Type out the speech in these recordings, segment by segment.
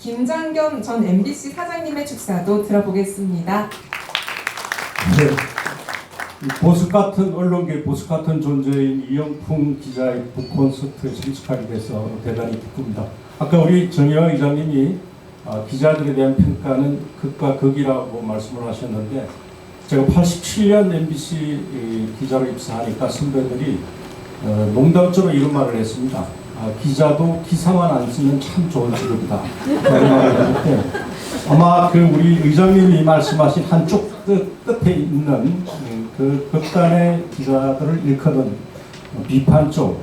김장겸 전 MBC 사장님의 축사도 들어보겠습니다. 네. 보석 같은 언론계 보석 같은 존재인 이영풍 기자의 북콘서트에 참석하게 돼서 대단히 기쁩니다. 아까 우리 정의화 의장님이 기자들에 대한 평가는 극과 극이라고 말씀을 하셨는데, 제가 87년 MBC 기자로 입사하니까 선배들이 농담처럼 이런 말을 했습니다. 기자도 기사만 안 쓰면 참 좋은 직업이다. 그런 말을 했는데, 아마 그 우리 의장님이 말씀하신 한쪽 끝에 있는 그 극단의 기자들을 일컫는 비판 쪽,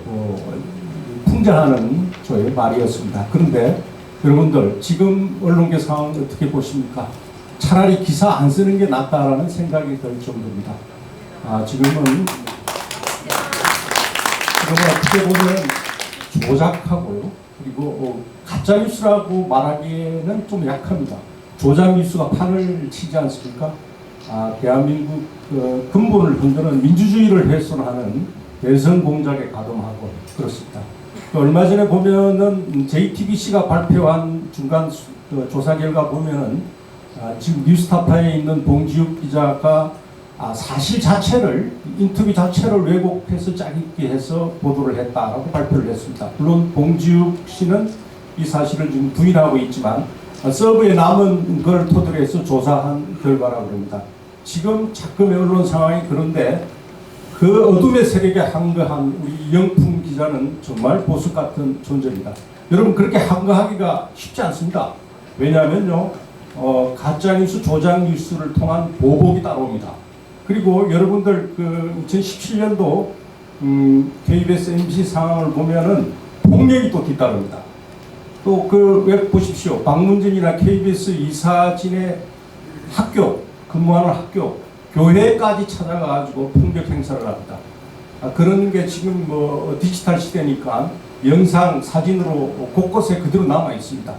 풍자하는 저의 말이었습니다. 그런데 여러분들 지금 언론계 상황 어떻게 보십니까? 차라리 기사 안 쓰는 게 낫다라는 생각이 들 정도입니다. 지금은 어떻게 보면 조작하고요, 그리고 가짜뉴스라고 말하기에는 좀 약합니다. 조작뉴스가 판을 치지 않습니까? 대한민국 근본을 흔드는 민주주의를 훼손하는 대선 공작에 가동하고 그렇습니다. 얼마 전에 보면은 JTBC가 발표한 중간 조사 결과 보면은 지금 뉴스타파에 있는 봉지욱 기자가 사실 자체를, 인터뷰 자체를 왜곡해서 짜깁기 해서 보도를 했다라고 발표를 했습니다. 물론 봉지욱 씨는 이 사실을 지금 부인하고 있지만 서버에 남은 걸 토대로 해서 조사한 결과라고 합니다. 지금 작금의 언론 상황이 그런데 그 어둠의 세력에 항거한 우리 이영풍 기자는 정말 보석 같은 존재입니다. 여러분, 그렇게 항거하기가 쉽지 않습니다. 왜냐하면요, 가짜뉴스, 조작뉴스를 통한 보복이 따라옵니다. 그리고 여러분들 그 2017년도 KBS, MBC 상황을 보면은 폭력이 또 뒤따릅니다. 또 그 웹 보십시오. 박문진이나 KBS 이사진의 학교, 근무하는 학교, 교회까지 찾아가지고 폭력 행사를 합니다. 그런 게 지금 디지털 시대니까 영상, 사진으로 곳곳에 그대로 남아 있습니다.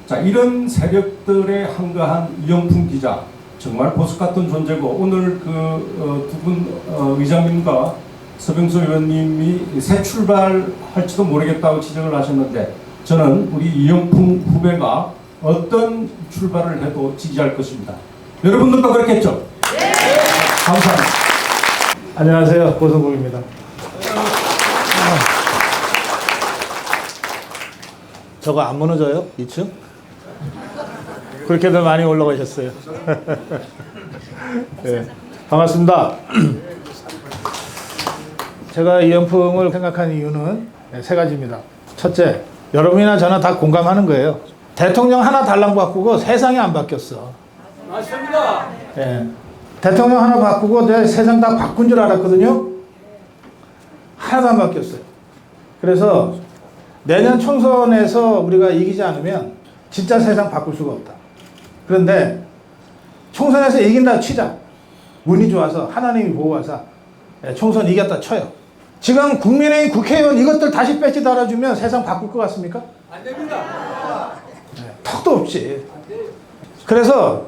자, 이런 세력들에 항거한 이영풍 기자, 정말 보석 같은 존재고, 오늘 그 두 분 의장님과 서병수 의원님이 새 출발할지도 모르겠다고 지적을 하셨는데, 저는 우리 이영풍 후배가 어떤 출발을 해도 지지할 것입니다. 여러분들도 그렇겠죠? 네! 감사합니다. 안녕하세요. 고성국입니다. 저거 안 무너져요? 2층? 그렇게들 많이 올라가셨어요. 네, 반갑습니다. 제가 이영풍을 생각한 이유는 세 가지입니다. 첫째, 여러분이나 저나 다 공감하는 거예요. 대통령 하나 달랑 바꾸고 세상이 안 바뀌었어. 맞습니다. 예. 대통령 하나 바꾸고 내가 세상 다 바꾼 줄 알았거든요. 하나도 안 바뀌었어요. 그래서 내년 총선에서 우리가 이기지 않으면 진짜 세상 바꿀 수가 없다. 그런데 총선에서 이긴다 치자. 운이 좋아서 하나님이 보호하사 총선 이겼다 쳐요. 지금 국민의힘 국회의원 이것들 다시 배지 달아주면 세상 바꿀 것 같습니까? 안 됩니다. 턱도 없지. 그래서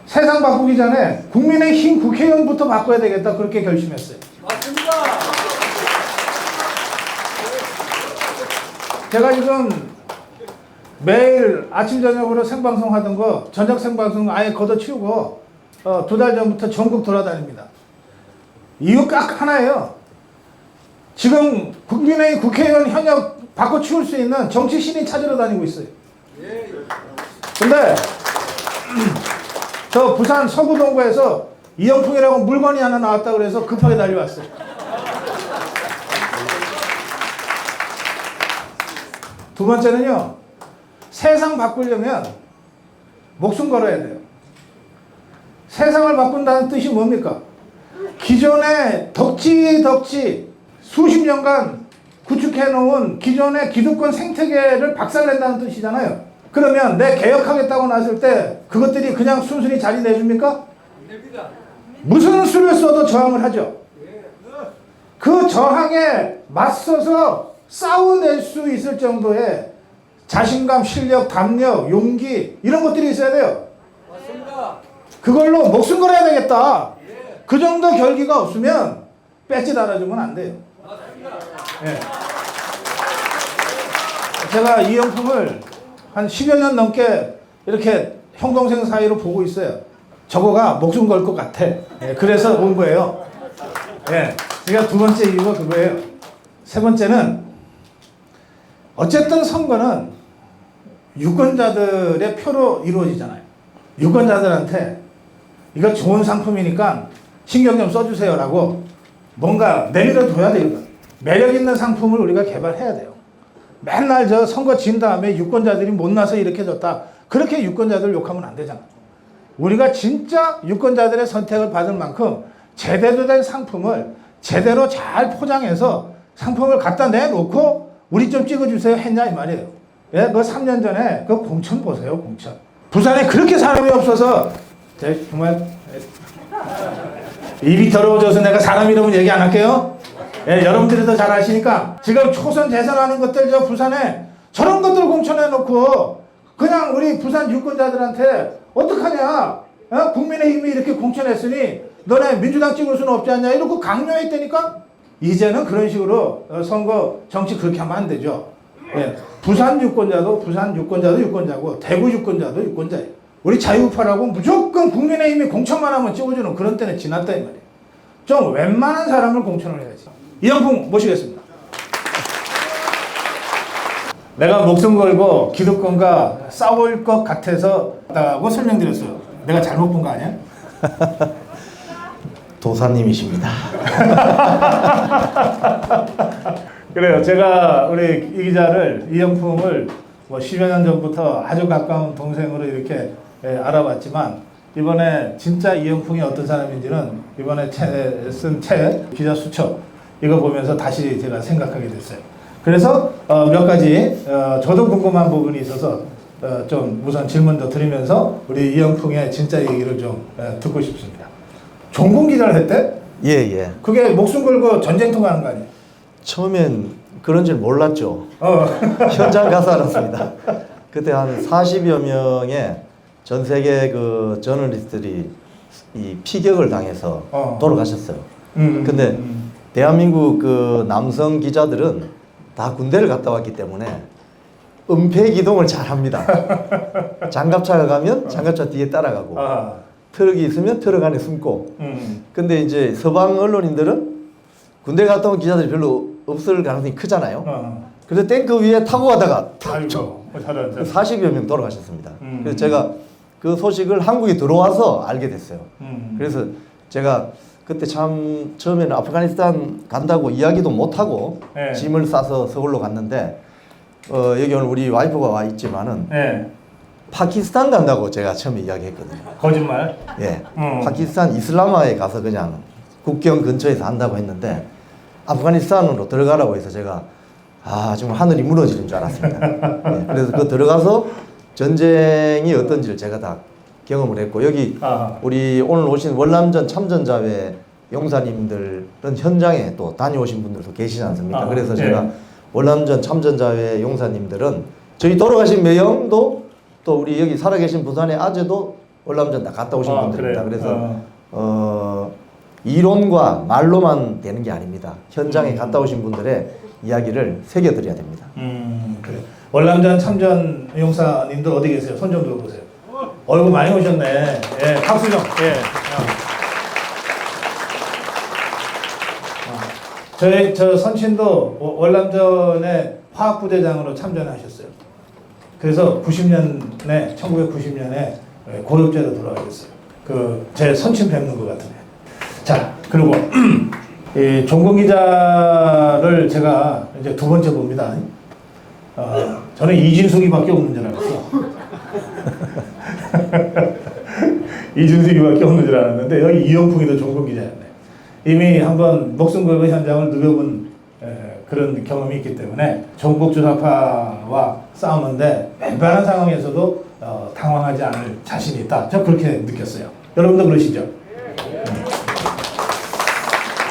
세상 바꾸기 전에 국민의힘 국회의원부터 바꿔야 되겠다, 그렇게 결심했어요. 맞습니다. 제가 지금 매일 아침 저녁으로 생방송 하던 거 저녁 생방송 아예 걷어치우고 2달 전부터 전국 돌아다닙니다. 이유가 딱 하나예요. 지금 국민의힘 국회의원 현역 바꿔치울 수 있는 정치 신인 찾으러 다니고 있어요. 근데 저 부산 서구동구에서 이영풍이라고 물건이 하나 나왔다 그래서 급하게 달려왔어요. 두 번째는요, 세상 바꾸려면 목숨 걸어야 돼요. 세상을 바꾼다는 뜻이 뭡니까? 기존에 덕지 수십 년간 구축해놓은 기존의 기득권 생태계를 박살낸다는 뜻이잖아요. 그러면 내 개혁하겠다고 나설 때 그것들이 그냥 순순히 자리 내줍니까? 안 됩니다. 무슨 수를 써도 저항을 하죠. 그 저항에 맞서서 싸워낼 수 있을 정도의 자신감, 실력, 담력, 용기, 이런 것들이 있어야 돼요. 맞습니다. 그걸로 목숨 걸어야 되겠다. 그 정도 결기가 없으면 배지 달아주면 안 돼요. 맞습니다. 예. 제가 이영풍을 한 10여 년 넘게 이렇게 형 동생 사이로 보고 있어요. 저거가 목숨 걸 것 같아. 예, 그래서 온 거예요. 예, 그러니까 두 번째 이유가 그거예요. 세 번째는 어쨌든 선거는 유권자들의 표로 이루어지잖아요. 유권자들한테 이거 좋은 상품이니까 신경 좀 써주세요라고 뭔가 내밀어줘야 되거든. 매력 있는 상품을 우리가 개발해야 돼요. 맨날 저 선거 진 다음에 유권자들이 못나서 이렇게 졌다. 그렇게 유권자들 욕하면 안 되잖아. 우리가 진짜 유권자들의 선택을 받을 만큼 제대로 된 상품을 제대로 잘 포장해서 상품을 갖다 내놓고 우리 좀 찍어주세요 했냐 이 말이에요. 예, 그 3년 전에 그 공천 보세요, 공천. 부산에 그렇게 사람이 없어서 정말 입이 더러워져서 내가 사람 이름은 얘기 안 할게요. 예, 여러분들이 더 잘 아시니까 지금 초선 재선하는 것들 저 부산에 저런 것들 공천해놓고 그냥 우리 부산 유권자들한테 어떡하냐? 어? 국민의힘이 이렇게 공천했으니 너네 민주당 찍을 수는 없지 않냐? 이러고 강요했다니까? 이제는 그런 식으로 선거 정치 그렇게 하면 안 되죠. 예. 부산 유권자도 유권자고 대구 유권자도 유권자예요. 우리 자유파라고 무조건 국민의힘이 공천만 하면 찍어주는 그런 때는 지났다 이 말이에요. 좀 웬만한 사람을 공천을 해야지. 이영풍 모시겠습니다. 내가 목숨 걸고 기득권과 싸울 것 같아서 라고 설명드렸어요. 내가 잘못 본 거 아니야? 도사님이십니다. 그래요. 제가 우리 이 기자를 이영풍을 뭐 10여 년 전부터 아주 가까운 동생으로 이렇게 알아봤지만 이번에 진짜 이영풍이 어떤 사람인지는 이번에 쓴 책 기자 수첩 이거 보면서 다시 제가 생각하게 됐어요. 그래서 몇 가지 저도 궁금한 부분이 있어서 좀 우선 질문도 드리면서 우리 이영풍의 진짜 얘기를 좀 듣고 싶습니다. 종군 기자를 했대? 예. 그게 목숨 걸고 전쟁터 가는 거 아니에요? 처음엔 그런 줄 몰랐죠. 현장 가서 알았습니다. 그때 한 40여 명의 전 세계 그 저널리스트들이 이 피격을 당해서 돌아가셨어요. 근데 대한민국 그 남성 기자들은 다 군대를 갔다 왔기 때문에 은폐 기동을 잘 합니다. 장갑차가 가면 장갑차 뒤에 따라가고 트럭이 있으면 트럭 안에 숨고. 근데 이제 서방 언론인들은 군대 갔다 온 기자들이 별로 없을 가능성이 크잖아요. 그래서 탱크 위에 타고 가다가 아이고, 40여 명 돌아가셨습니다. 그래서 제가 그 소식을 한국에 들어와서 알게 됐어요. 그래서 제가 그때 참 처음에는 아프가니스탄 간다고 이야기도 못하고 네. 짐을 싸서 서울로 갔는데 여기 오늘 우리 와이프가 와 있지만은 네. 파키스탄 간다고 제가 처음에 이야기했거든요. 거짓말? 예, 파키스탄 이슬라마에 가서 그냥 국경 근처에서 한다고 했는데 아프가니스탄으로 들어가라고 해서 제가 정말 하늘이 무너지는 줄 알았습니다. 예, 그래서 그 들어가서 전쟁이 어떤지를 제가 다 경험을 했고 여기 우리 오늘 오신 월남전 참전자회 용사님들은 현장에 또 다녀오신 분들도 계시지 않습니까? 그래서 제가 월남전 참전자회 용사님들은 저희 돌아가신 매형도 또 우리 여기 살아계신 부산의 아재도 월남전 다 갔다 오신 분들입니다. 그래서 이론과 말로만 되는 게 아닙니다. 현장에 갔다 오신 분들의 이야기를 새겨드려야 됩니다. 그래. 월남전 참전 용사님들 어디 계세요? 손 좀 들어보세요. 얼굴 많이 오셨네. 예, 박수 좀. 예. 저 선친도 월남전에 화학부대장으로 참전하셨어요. 그래서 1990년에 고엽제로 돌아가셨어요. 제 선친 뵙는 것 같으네. 자, 그리고 이 종건 기자를 제가 이제 두 번째 봅니다. 저는 이진숙이밖에 없는 줄 알았어. 이진숙이밖에 없는 줄 알았는데 여기 이영풍이도 종건 기자였네. 이미 한번 목숨 걸고 현장을 누벼본 그런 경험이 있기 때문에 전국주사파와 싸우는데 웬만한 상황에서도 당황하지 않을 자신이 있다. 저 그렇게 느꼈어요. 여러분도 그러시죠?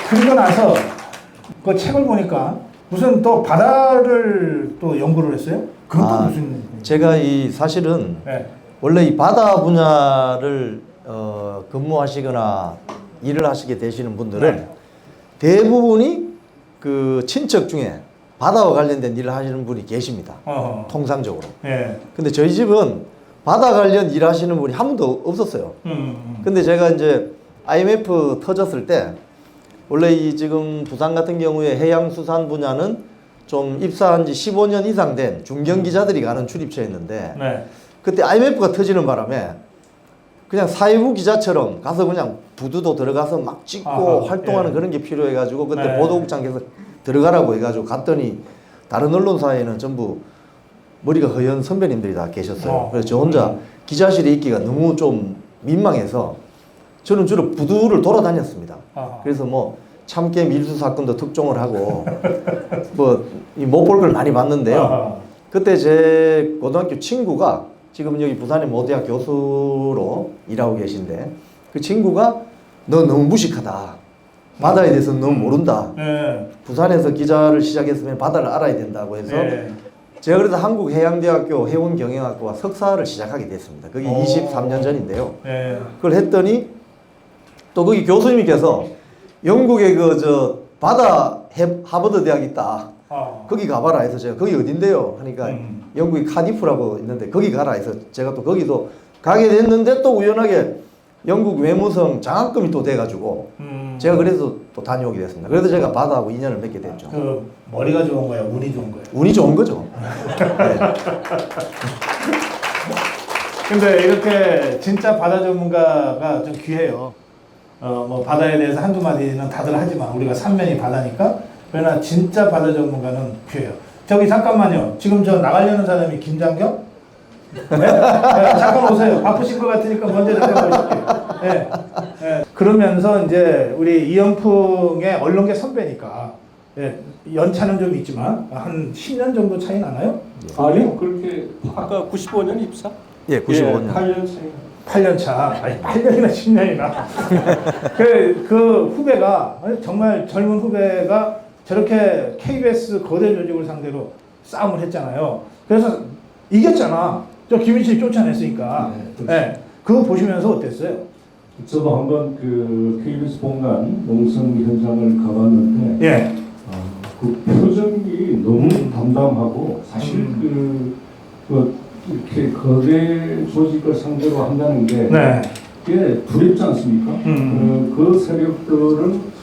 그리고 나서 그 책을 보니까 무슨 또 바다를 또 연구를 했어요? 그것도 무슨? 제가 사실은 네. 원래 이 바다 분야를 근무하시거나 일을 하시게 되시는 분들은 대부분이 그 친척 중에 바다와 관련된 일을 하시는 분이 계십니다. 통상적으로. 네. 근데 저희 집은 바다 관련 일하시는 분이 한 분도 없었어요. 근데 제가 이제 IMF 터졌을 때 원래 이 지금 부산 같은 경우에 해양수산 분야는 좀 입사한 지 15년 이상 된 중견 기자들이 가는 출입처였는데 네. 그때 IMF가 터지는 바람에 그냥 사회부 기자처럼 가서 그냥 부두도 들어가서 막 찍고 아하, 활동하는 예. 그런 게 필요해가지고 그때 네. 보도국장께서 들어가라고 해가지고 갔더니 다른 언론사에는 전부 머리가 허연 선배님들이 다 계셨어요. 그래서 저 혼자 기자실에 있기가 너무 좀 민망해서 저는 주로 부두를 돌아다녔습니다. 아하. 그래서 뭐 참깨 밀수 사건도 특종을 하고 뭐 못 볼 걸 많이 봤는데요. 아하. 그때 제 고등학교 친구가 지금 여기 부산의 모대학 교수로 일하고 계신데 그 친구가 너 너무 무식하다. 바다에 대해서 너무 모른다. 네. 부산에서 기자를 시작했으면 바다를 알아야 된다고 해서 네. 제가 그래서 한국해양대학교 해운경영학과 석사를 시작하게 됐습니다. 그게 오. 23년 전인데요. 네. 그걸 했더니 또 거기 교수님께서 영국에 그 저 바다 하버드 대학 있다. 거기 가봐라 해서 제가 거기 어딘데요? 하니까 영국이 카디프라고 있는데 거기 가라 해서 제가 또 거기도 가게 됐는데 또 우연하게 영국 외무성 장학금이 또 돼가지고 제가 그래서 또 다녀오게 됐습니다. 그래서 제가 바다하고 인연을 맺게 됐죠. 그 머리가 좋은 거야, 운이 좋은 거야. 운이 좋은 거죠. 네. 근데 이렇게 진짜 바다 전문가가 좀 귀해요. 뭐 바다에 대해서 한두 마디는 다들 하지만 우리가 삼면이 바다니까 그러나 진짜 바다 전문가는 귀해요. 저기 잠깐만요. 지금 저 나가려는 사람이 김장경? 네? 네, 잠깐 오세요. 바쁘실 것 같으니까 먼저 대답하실게요. 네. 네. 그러면서 이제 우리 이영풍의 언론계 선배니까 네, 연차는 좀 있지만 한 10년 정도 차이 나나요? 아니요, 그렇게 아까 95년 입사? 예, 95년. 8년 차이. 8년 차, 아니 8년이나 10년이나. 그 후배가 정말 젊은 후배가 저렇게 KBS 거대 조직을 상대로 싸움을 했잖아요. 그래서 이겼잖아. 저 김인철이 쫓아냈으니까. 네, 그거 보시면서 어땠어요? 저도 한번 그 KBS 본관 농성 현장을 가봤는데 예. 그 표정이 너무 담담하고 사실 그 이렇게 거대 조직을 상대로 한다는 게 네. 그게 두렵지 않습니까? 그 세력들은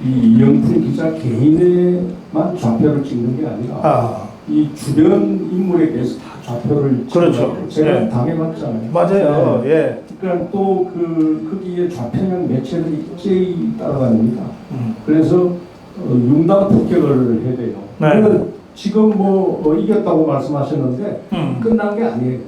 이 이영풍 기자 개인에만 좌표를 찍는 게 아니라 이 주변 인물에 대해서 다 좌표를 그렇죠. 찍는 제가 예. 당해봤잖아요. 맞아요. 네. 예. 그러니까 또 거기에 좌편향 매체들이 일제히 따라다닙니다. 그래서 융단 폭격을 해야 돼요. 네. 그러니까 지금 이겼다고 말씀하셨는데 끝난 게 아니에요.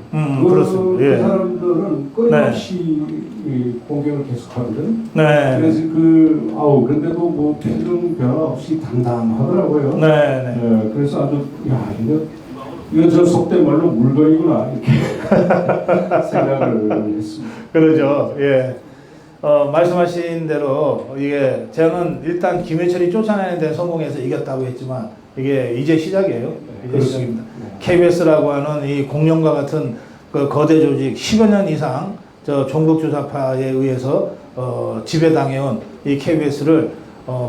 그렇습니다. 그 예. 사람들은 끊임없이 이 공격을 계속하거든. 네. 그래서 그런데도 뭐 표정 변화 없이 담담하더라고요. 네. 네. 그래서 아주 이거 저 속된 말로 물건이구나 이렇게 생각을 했습니다. 그러죠. 예. 말씀하신 대로 이게 저는 일단 김해철이 쫓아내는 데 성공해서 이겼다고 했지만 이게 이제 시작이에요. 이제 시작입니다. KBS라고 하는 이 공룡과 같은 그 거대 조직 10여 년 이상 저 종북주사파에 의해서 지배당해온 이 KBS를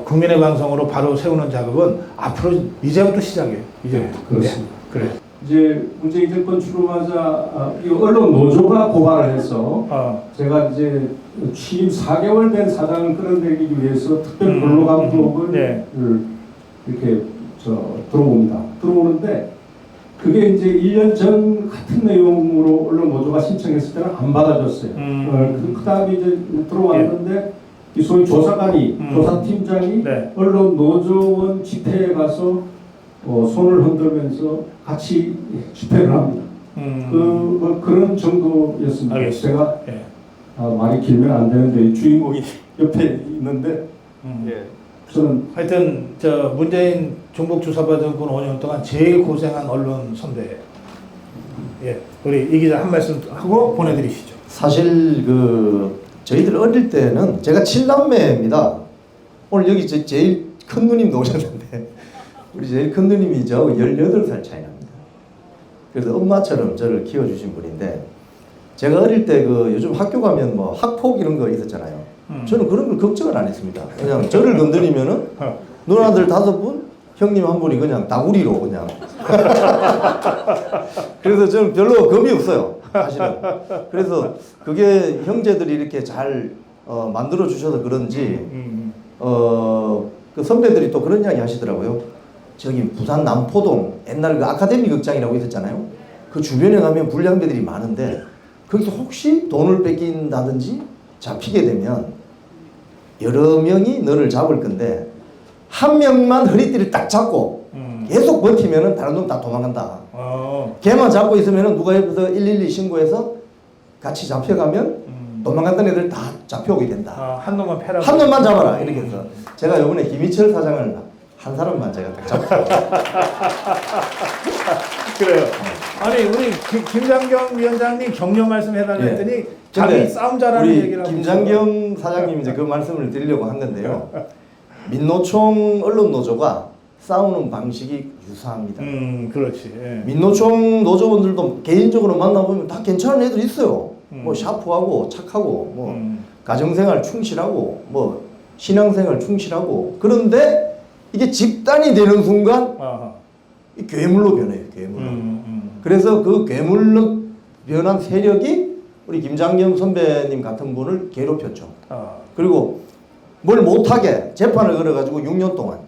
국민의 방송으로 바로 세우는 작업은 앞으로 이제부터 시작이에요. 이제부터. 그렇습니다. 네. 그래. 이제 문재인 정권 출범하자 이 언론 노조가 고발을 해서 제가 이제 취임 4개월 된 사장을 끌어내리기 위해서 특별 근로 감독을 이렇게 들어옵니다. 들어오는데 그게 이제 1년 전 같은 내용으로 언론 노조가 신청했을 때는 안 받아줬어요. 그 다음에 이제 들어왔는데 이 소위 조사관이 조사팀장이 언론 노조원 집회에 가서 손을 흔들면서 같이 집회를 합니다. 그런 정도였습니다. 알겠습니다. 제가 말이 길면 안 되는데 주인공이 옆에 있는데 저는 하여튼 저 문재인 종북주사파 정권 5년 동안 제일 고생한 언론 선배예요. 예, 우리 이 기자 한 말씀 하고 보내드리시죠. 사실 저희들 어릴 때는 제가 7남매입니다. 오늘 여기 제일 큰 누님도 오셨는데 우리 제일 큰 누님이 저하고 18살 차이 납니다. 그래서 엄마처럼 저를 키워주신 분인데 제가 어릴 때 요즘 학교 가면 뭐 학폭 이런 거 있었잖아요. 저는 그런 걸 걱정을 안 했습니다. 그냥 저를 건드리면은 누나들 5분, 형님 1분이 그냥 다구리로 그냥. 그래서 저는 별로 겁이 없어요. 사실은. 그래서 그게 형제들이 이렇게 잘 만들어 주셔서 그런지 그 선배들이 또 그런 이야기 하시더라고요. 저기 부산 남포동 옛날 그 아카데미 극장이라고 있었잖아요. 그 주변에 가면 불량배들이 많은데 거기서 혹시 돈을 뺏긴다든지 잡히게 되면 여러 명이 너를 잡을 건데 한 명만 허리띠를 딱 잡고 계속 버티면은 다른 놈 다 도망간다. 걔만 잡고 있으면은 누가 옆에서 112 신고해서 같이 잡혀가면 도망갔던 애들 다 잡혀오게 된다. 한 놈만 패라고. 한 놈만 잡아라. 이렇게 해서 제가 이번에 김희철 사장을 한 사람만 제가 딱 잡고. 그래요. 아니 우리 김장경 위원장님 격려 말씀 해달라 했더니 자기 근데 싸움 잘하는 우리 얘기를 하고 김장경 사장님이 이제 그 말씀을 드리려고 한 건데요. 민노총 언론노조가 싸우는 방식이 유사합니다. 그렇지. 예. 민노총 노조원들도 개인적으로 만나보면 다 괜찮은 애들 있어요. 뭐 샤프하고 착하고 뭐 가정생활 충실하고 뭐 신앙생활 충실하고 그런데 이게 집단이 되는 순간 이 괴물로 변해요. 괴물로. 그래서 그 괴물로 변한 세력이 우리 김장경 선배님 같은 분을 괴롭혔죠. 그리고 뭘 못하게 재판을 걸어가지고 6년 동안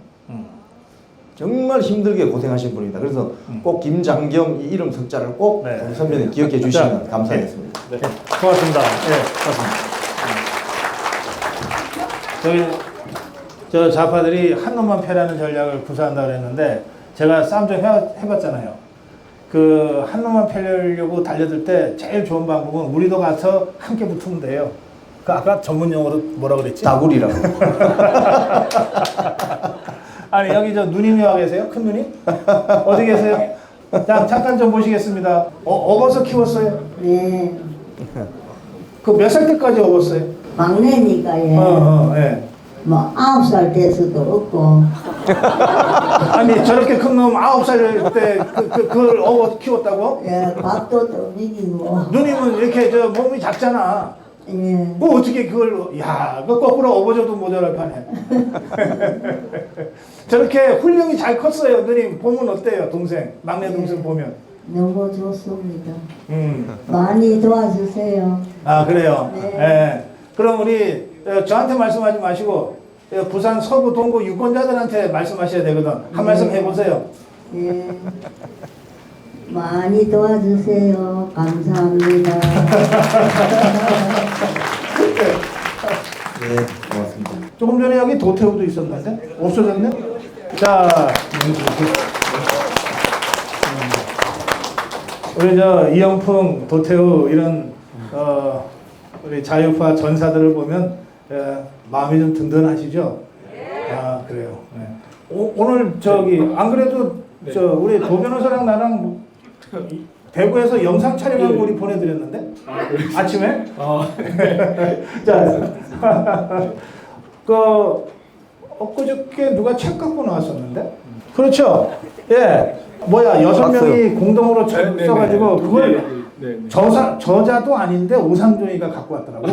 정말 힘들게 고생하신 분입니다. 그래서 꼭 김장경 이 이름 석자를 꼭 네. 우리 선배님 기억해 주시면 감사하겠습니다. 네. 고맙습니다. 예, 고맙습니다. 저 좌파들이 한 놈만 패라는 전략을 구사한다고 그랬는데 제가 싸움 좀 해봤잖아요. 그 한 놈만 패려고 달려들 때 제일 좋은 방법은 우리도 가서 함께 붙으면 돼요. 그 아까 전문 용어로 뭐라 그랬지? 다구리라고. 아니 여기 저 누님이 와 계세요? 큰 누님? 어디 계세요? 자, 잠깐 좀 모시겠습니다. 어버서 키웠어요? 네, 그 몇 살 때까지 어봤어요? 막내니까요. 예. 뭐 9살 돼서도 없고. 아니 저렇게 큰 놈 9살 때 그걸 어버 키웠다고? 예, 밥도 또 먹이고. 누님은 이렇게 저 몸이 작잖아. 예, 뭐 어떻게 그걸 그 거꾸로 어버져도 모자랄 판에. 저렇게 훌륭히 잘 컸어요. 누님 보면 어때요? 동생 막내 동생 보면. 너무 좋습니다. 음. 많이 도와주세요. 아 그래요. 네. 예. 그럼 우리 저한테 말씀하지 마시고 부산 서구 동구 유권자들한테 말씀하셔야 되거든. 한 말씀 해보세요. 예, 많이 도와주세요. 감사합니다. 네, 고맙습니다. 조금 전에 여기 도태우도 있었는데 없어졌네. 자, 우리 저 이영풍, 도태우 이런 우리 자유파 전사들을 보면 마음이 좀 든든하시죠? 아 그래요. 네. 오늘 저기 안 그래도 저 우리 도 변호사랑 나랑 대구에서 영상 촬영하고 우리 보내드렸는데 아침에. 자, 엊그저께 누가 책 갖고 나왔었는데? 그렇죠. 예. 뭐야 6명이 공동으로 써가지고 그걸 저자도 아닌데 오상종이가 갖고 왔더라고.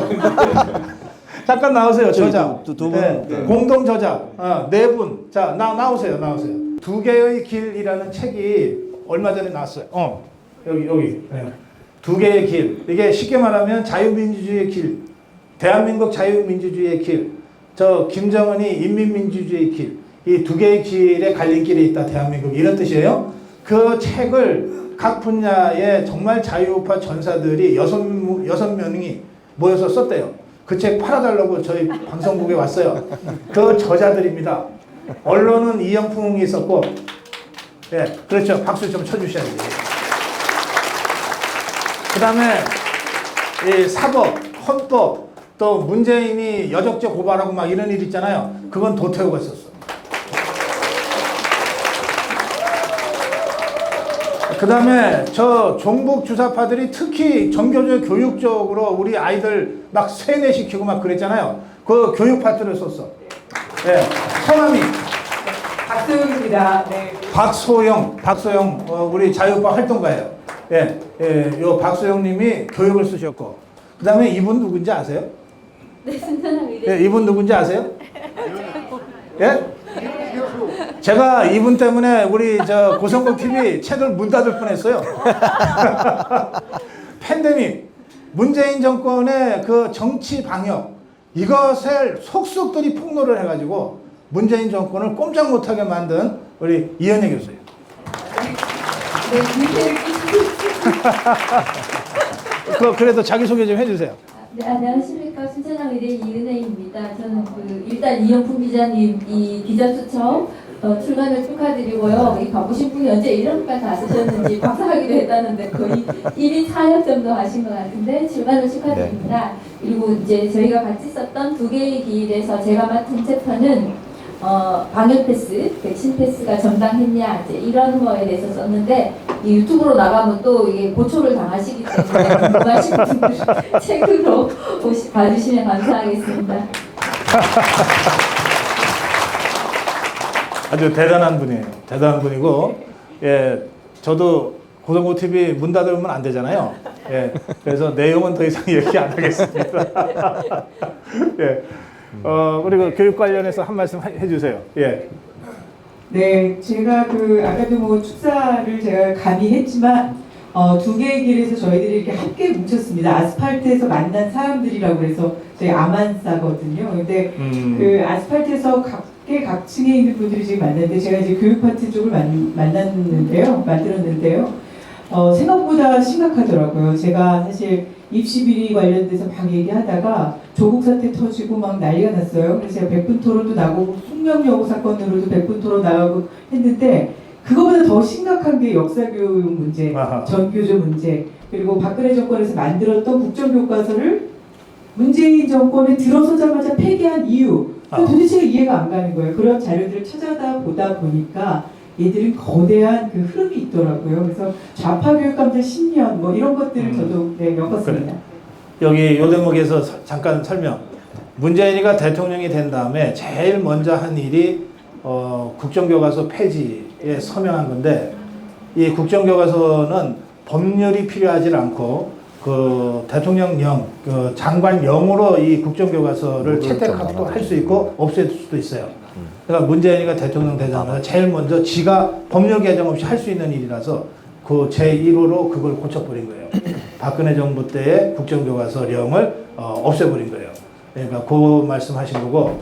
잠깐 나오세요. 저자. 두 분. 네. 공동 저자. 네 분. 자, 나오세요. 두 개의 길이라는 책이 얼마 전에 나왔어요. 여기. 네. 두 개의 길. 이게 쉽게 말하면 자유민주주의의 길. 대한민국 자유민주주의의 길. 저 김정은이 인민민주주의의 길. 이 두 개의 길에 갈림길에 있다. 대한민국. 이런 뜻이에요. 그 책을 각 분야의 정말 자유우파 전사들이 6명이 모여서 썼대요. 그 책 팔아달라고 저희 방송국에 왔어요. 그 저자들입니다. 언론은 이영풍이 썼고, 예, 그렇죠. 박수 좀 쳐주셔야 돼요. 그 다음에 이 사법, 헌법, 또 문재인이 여적죄 고발하고 막 이런 일 있잖아요. 그건 도태우가 썼어. 그 다음에 저 종북 주사파들이 특히 정교조 교육적으로 우리 아이들 막 세뇌시키고 막 그랬잖아요. 그 교육 파트를 썼어. 예, 성함이 박소영입니다. 네. 박소영, 우리 자유파 활동가예요. 요 박소영님이 교육을 쓰셨고, 그 다음에 이분 누군지 아세요? 네, 순천합니다. 예, 이분 누군지 아세요? 예? 제가 이분 때문에 우리 저 고성국 TV 책을 문 닫을 뻔했어요. 팬데믹, 문재인 정권의 그 정치 방역, 이것을 속속들이 폭로를 해가지고 문재인 정권을 꼼짝 못하게 만든 우리 이현애 교수예요. 네, 민폐를 끼치고 그래도 자기소개 좀 해주세요. 네, 안녕하십니까. 순천향 의대 이은혜입니다. 저는 일단 이영품 기자님 이 기자수첩 출간을 축하드리고요. 이 바쁘신 분이 언제 이런까지 다 쓰셨는지 박사하기로 했다는데 거의 1인 4역 정도 하신 것 같은데 출간을 축하드립니다. 그리고 이제 저희가 같이 썼던 두 개의 기일에서 제가 맡은 챕터는 방역 패스, 백신 패스가 정당했냐 이제 이런 거에 대해서 썼는데 이 유튜브로 나가면 또 이게 고초를 당하시기 때문에 궁금하신 분들 책으로 봐주시면 감사하겠습니다. 아주 대단한 분이에요. 대단한 분이고, 예, 저도 고성고 TV 문 닫으면 안 되잖아요. 예, 그래서 내용은 더 이상 얘기 안 하겠습니다. 예, 그리고 교육 관련해서 한 말씀 해주세요. 예. 네, 제가 아까도 뭐 축사를 제가 감히 했지만 두 개의 길에서 저희들이 이렇게 함께 뭉쳤습니다. 아스팔트에서 만난 사람들이라고 그래서 저희 아만사거든요. 근데 그 아스팔트에서 각층에 있는 분들이 지금 만났는데 제가 이제 교육 파트 쪽을 만들었는데요. 생각보다 심각하더라고요. 제가 사실 입시 비리 관련돼서 막 얘기하다가 조국 사태 터지고 막 난리가 났어요. 그래서 제가 백분 토론도 나가고 숙명여고 사건으로도 백분 토론 나가고 했는데 그거보다 더 심각한 게 역사교육 문제, 전교조 문제, 그리고 박근혜 정권에서 만들었던 국정교과서를 문재인 정권에 들어서자마자 폐기한 이유, 도대체 이해가 안 가는 거예요. 그런 자료들을 찾아보다 보니까 얘들은 거대한 그 흐름이 있더라고요. 그래서 좌파 교육감들 10년 뭐 이런 것들을 저도 엮었습니다. 여기 요 대목에서 잠깐 설명. 문재인이가 대통령이 된 다음에 제일 먼저 한 일이 국정교과서 폐지에 서명한 건데, 이 국정교과서는 법률이 필요하지 않고 그 대통령령, 그 장관령으로 이 국정교과서를 채택하기도 할 수 있고 없앨 수도 있어요. 그러니까 문재인이가 대통령 되자마자 제일 먼저 지가 법률 개정 없이 할 수 있는 일이라서 그 제1호로 그걸 고쳐버린 거예요. 박근혜 정부 때의 국정교과서령을 없애버린 거예요. 그러니까 그 말씀하신 거고,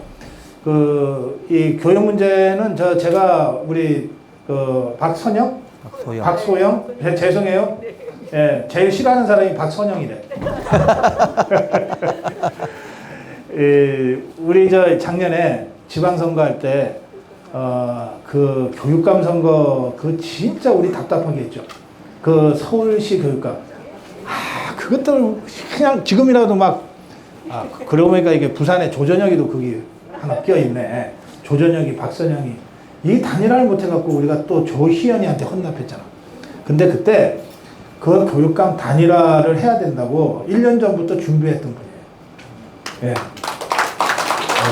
이 교육 문제는 제가 우리 박소영, 죄송해요. 예, 제일 싫어하는 사람이 박선영이래. 우리 작년에 지방선거 할 때, 그 교육감 선거, 진짜 우리 답답하게 했죠. 그 서울시 교육감. 그것들 그냥 지금이라도 그러고 보니까 이게 부산에 조전혁이도 거기 하나 껴있네. 조전혁이, 박선영이. 이 단일화를 못해갖고 우리가 또 조희연이한테 헌납했잖아. 근데 그때 그 교육감 단일화를 해야 된다고 1년 전부터 준비했던 분이에요. 예.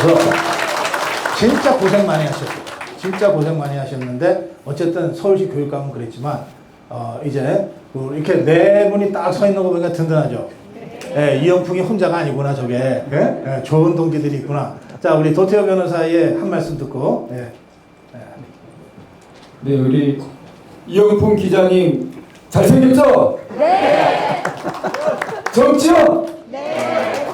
그래서 진짜 고생 많이 하셨어요. 진짜 고생 많이 하셨는데 어쨌든 서울시 교육감은 그랬지만 이제 이렇게 네 분이 딱 서 있는 거 보니까 든든하죠. 예, 이영풍이 혼자가 아니구나 저게. 예? 예, 좋은 동기들이 있구나. 자, 우리 도태호 변호사의 한 말씀 듣고. 예. 네, 우리 이영풍 기자님 잘생겼죠? 네. 정치요? 네.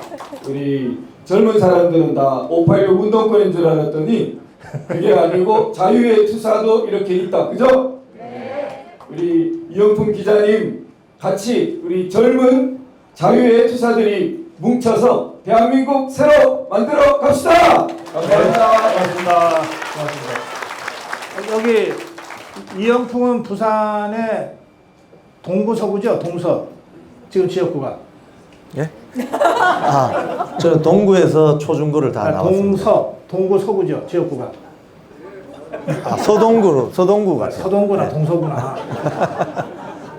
우리 젊은 사람들은 다 586 운동권인 줄 알았더니 그게 아니고 자유의 투사도 이렇게 있다. 그죠? 네. 우리 이영풍 기자님 같이 우리 젊은 자유의 투사들이 뭉쳐서 대한민국 새로 만들어 갑시다. 감사합니다. 고맙습니다. 여기 이영풍은 부산의 동구 서구죠? 동서. 지금 지역구가. 예? 저는 동구에서 초중고를 다 나왔습니다. 동구 서구죠? 지역구가. 서동구가. 서동구나 동서구나.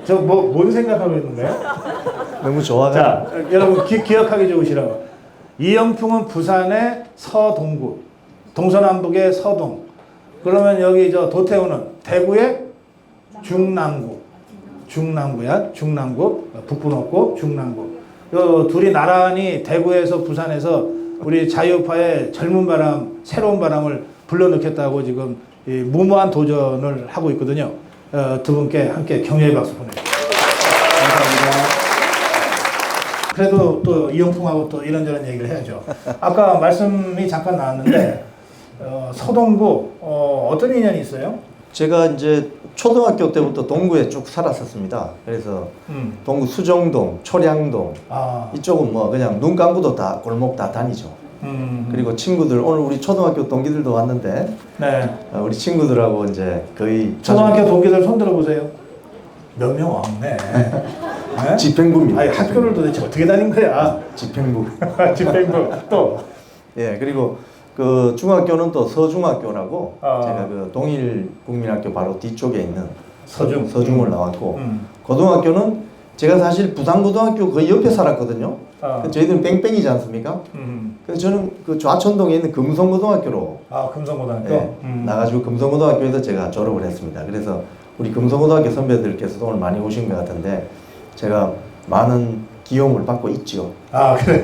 저 뭔 생각하고 있는 거예요? 너무 좋아가지고. 자, 여러분 기억하기 좋으시라고. 이영풍은 부산의 서동구, 동서남북의 서동. 그러면 여기 도태우는 대구의 중남구야. 중남구, 북부 높고 중남구. 요 둘이 나란히 대구에서 부산에서 우리 자유파의 젊은 바람, 새로운 바람을 불러넣겠다고 지금 무모한 도전을 하고 있거든요. 두 분께 함께 격려의 박수 보내주세요. 감사합니다. 그래도 또 이영풍하고 또 이런저런 얘기를 해야죠. 아까 말씀이 잠깐 나왔는데 서동구 어떤 인연이 있어요? 제가 이제 초등학교 때부터 동구에 쭉 살았었습니다. 그래서 동구 수정동, 초량동 아, 이쪽은 뭐 그냥 눈 감고도 다 골목 다 다니죠. 그리고 친구들 오늘 우리 초등학교 동기들도 왔는데 네. 우리 친구들하고 이제 거의 초등학교 동기들 손 들어보세요. 몇 명 왔네. 네? 집행부입니다. 아니 학교를 도대체 어떻게 다닌 거야? 집행부. 집행부 또. 예, 그리고 그 중학교는 또 서중학교라고 아. 제가 그 동일국민학교 바로 뒤쪽에 있는 서중. 서중을 나왔고 고등학교는 제가 사실 부산고등학교 그 옆에 살았거든요. 아. 저희들은 뺑뺑이지 않습니까? 그래서 저는 그 좌천동에 있는 금성고등학교로 아 금성고등학교. 예, 나가지고 금성고등학교에서 제가 졸업을 했습니다. 그래서 우리 금성고등학교 선배들께서도 오늘 많이 오신 것 같은데 제가 많은 기용을 받고 있죠. 아 그래.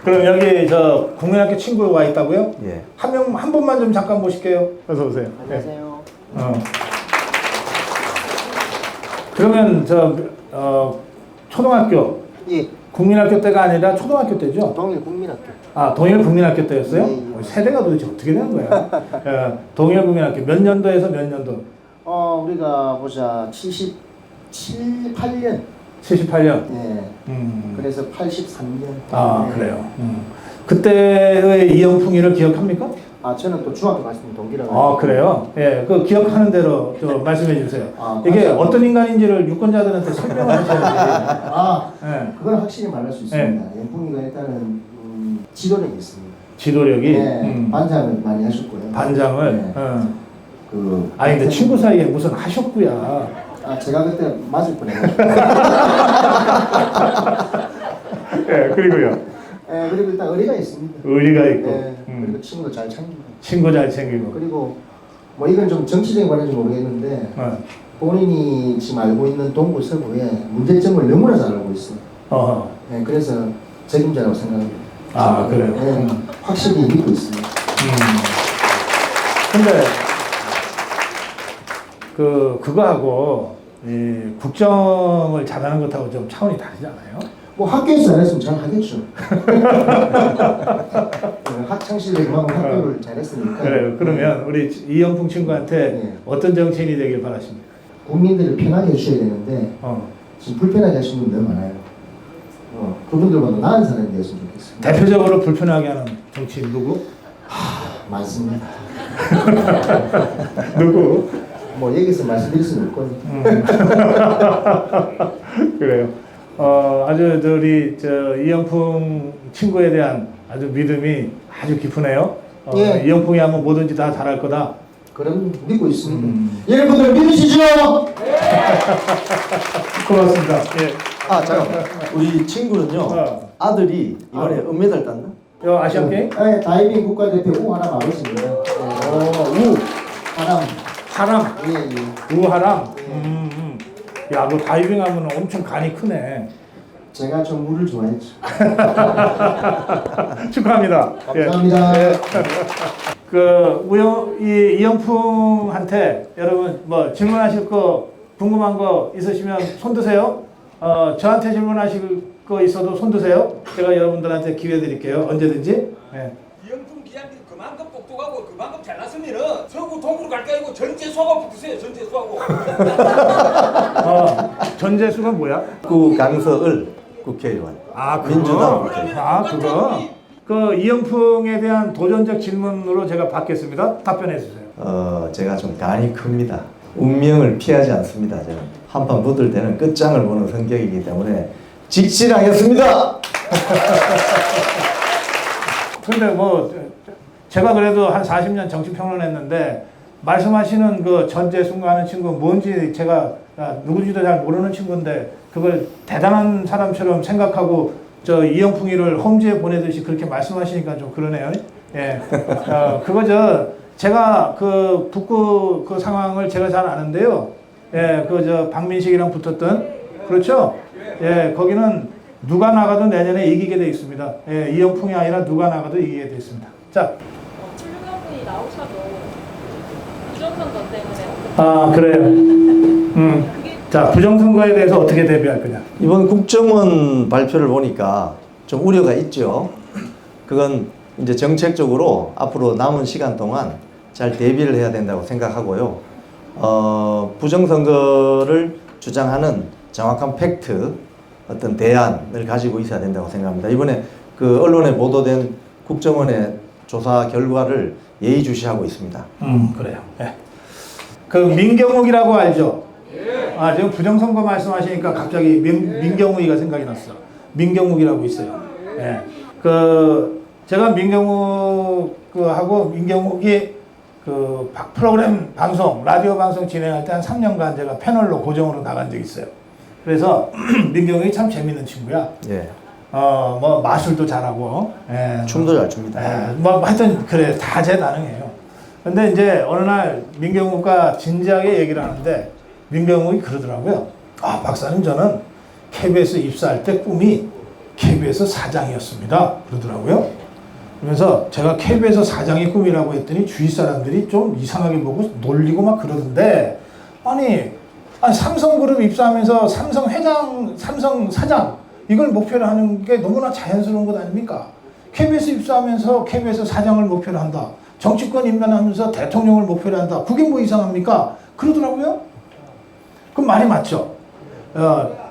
그럼 여기 저 국민학교 친구가 있다고요? 예. 한 분만 좀 잠깐 모실게요. 어서 오세요. 안녕하세요. 그러면 초등학교 예, 국민학교 때가 아니라 초등학교 때죠? 동일국민학교. 아 동일 국민학교 때였어요? 예, 예. 세대가 도대체 어떻게 되는 거야? 동일 국민학교 몇 년도에서 몇 년도? 우리가 보자 77, 8년. 78년. 예. 그래서 83년. 아 그래요. 그때의 이영풍이를 기억합니까? 저는 또 중학교 갔으면 동기라고. 아 그래요? 예, 그 기억하는 대로 좀 말씀해 주세요. 이게 감사합니다. 어떤 인간인지를 유권자들한테 설명을 하셔야지. 예, 그건 확실히 말할 수 있습니다. 영풍이가 일단은 지도력이 있습니다. 지도력이 네, 반장을 많이 하셨고요. 반장을. 네. 아니 근데 친구 사이에 무슨 하셨구야. 제가 그때 맞을 뻔했어요. 예, 그리고요. 예, 그리고 일단 의리가 있습니다. 의리가 있고. 예, 그리고 친구도 잘 챙기고. 친구 잘 챙기고. 그리고 뭐 이건 좀 정치적인 관련인지 모르겠는데 본인이 지금 알고 있는 동구 서구의 문제점을 너무나 잘 알고 있어요. 네, 그래서 책임자라고 생각합니다. 아 그래요. 네, 확실히 믿고 있습니다. 근데 그거하고 이 국정을 잘하는 것하고 좀 차원이 다르잖아요. 뭐 학교에서 잘했으면 잘 하겠죠. 학창 시절에 그만큼 학교를 잘했으니까. 그래요. 그러면 우리 이영풍 친구한테 네. 어떤 정치인이 되길 바라십니까? 국민들을 편하게 해주셔야 되는데 지금 불편하게 하시는 분들 너무 많아요. 그분들보다 나은 사람이 되었으면 좋겠습니다. 대표적으로 불편하게 하는 정치인 누구? 많습니다. 누구? 뭐 여기서 말씀드릴 수는 없거든요. 그래요. 아주 우리 이영풍 친구에 대한 아주 믿음이 아주 깊으네요. 예. 이영풍이 하면 뭐든지 다 잘할 거다. 그럼 믿고 있습니다. 여러분들 믿으시죠? 고맙습니다. 예. 잠깐만. 우리 친구는요. 아들이 이번에 은메달 땄나? 아시안 게임? 네, 다이빙 국가대표 우하람 아버지입니다. 하람. 예. 우하람. 야, 너 다이빙하면 엄청 간이 크네. 제가 좀 물을 좋아했죠. 축하합니다. 감사합니다. 예. 이영풍한테 여러분 뭐 질문하실 거 궁금한 거 있으시면 손 드세요. 저한테 질문하실 거 있어도 손 드세요. 제가 여러분들한테 기회 드릴게요. 언제든지. 네. 이영풍 기자님 그만큼 똑똑하고 그만큼 잘났으면은 서구 동구로 갈까 이거 전체 수하고 붙으세요. 전체 수하고. 전재수가 뭐야? 강서을 국회의원. 민주당 국회의원. 그거. 그 이영풍에 대한 도전적 질문으로 제가 받겠습니다. 답변해 주세요. 제가 좀 간이 큽니다. 운명을 피하지 않습니다. 저는 한판 붙을 때는 끝장을 보는 성격이기 때문에 직실하겠습니다. 근데 뭐 제가 그래도 한 40년 정치평론했는데 말씀하시는 그 전재순과 하는 친구 뭔지 제가 누군지도 잘 모르는 친구인데 그걸 대단한 사람처럼 생각하고 이영풍이를 험지에 보내듯이 그렇게 말씀하시니까 좀 그러네요. 예. 제가 그 북구 그 상황을 제가 잘 아는데요. 예, 박민식이랑 붙었던 그렇죠? 예, 거기는 누가 나가도 내년에 이기게 돼 있습니다. 예, 이영풍이 아니라 누가 나가도 이기게 돼 있습니다. 자. 출루가분이 나오셔도 부정선거 때문에 그래요. 그게 자, 부정선거에 대해서 어떻게 대비할 거냐? 이번 국정원 발표를 보니까 좀 우려가 있죠. 그건 이제 정책적으로 앞으로 남은 시간 동안 잘 대비를 해야 된다고 생각하고요. 부정선거를 주장하는 정확한 팩트, 어떤 대안을 가지고 있어야 된다고 생각합니다. 이번에 그 언론에 보도된 국정원의 조사 결과를 예의주시하고 있습니다. 그래요. 예. 그 민경욱이라고 알죠? 아, 지금 부정선거 말씀하시니까 갑자기 민경욱이가 생각이 났어. 민경욱이라고 있어요. 예. 그 제가 민경욱하고 민경욱이 그 프로그램 방송, 라디오 방송 진행할 때 한 3년간 제가 패널로 고정으로 나간 적이 있어요. 그래서 민경욱이 참 재밌는 친구야. 예. 뭐 마술도 잘하고, 예. 춤도 잘 춥니다. 예. 뭐 하여튼 그래 다 재가능해요. 근데 이제 어느 날 민경욱과 진지하게 얘기를 하는데 민경욱이 그러더라고요. 아, 박사님, 저는 KBS 입사할 때 꿈이 KBS 사장이었습니다. 그러더라고요. 그러면서 제가 KBS 사장이 꿈이라고 했더니 주위 사람들이 좀 이상하게 보고 놀리고 막 그러던데, 아니 삼성그룹 입사하면서 삼성 회장, 삼성 사장 이걸 목표로 하는 게 너무나 자연스러운 것 아닙니까? KBS 입사하면서 KBS 사장을 목표로 한다. 정치권 임명하면서 대통령을 목표로 한다. 그게 뭐 이상합니까? 그러더라고요. 그럼 말이 맞죠.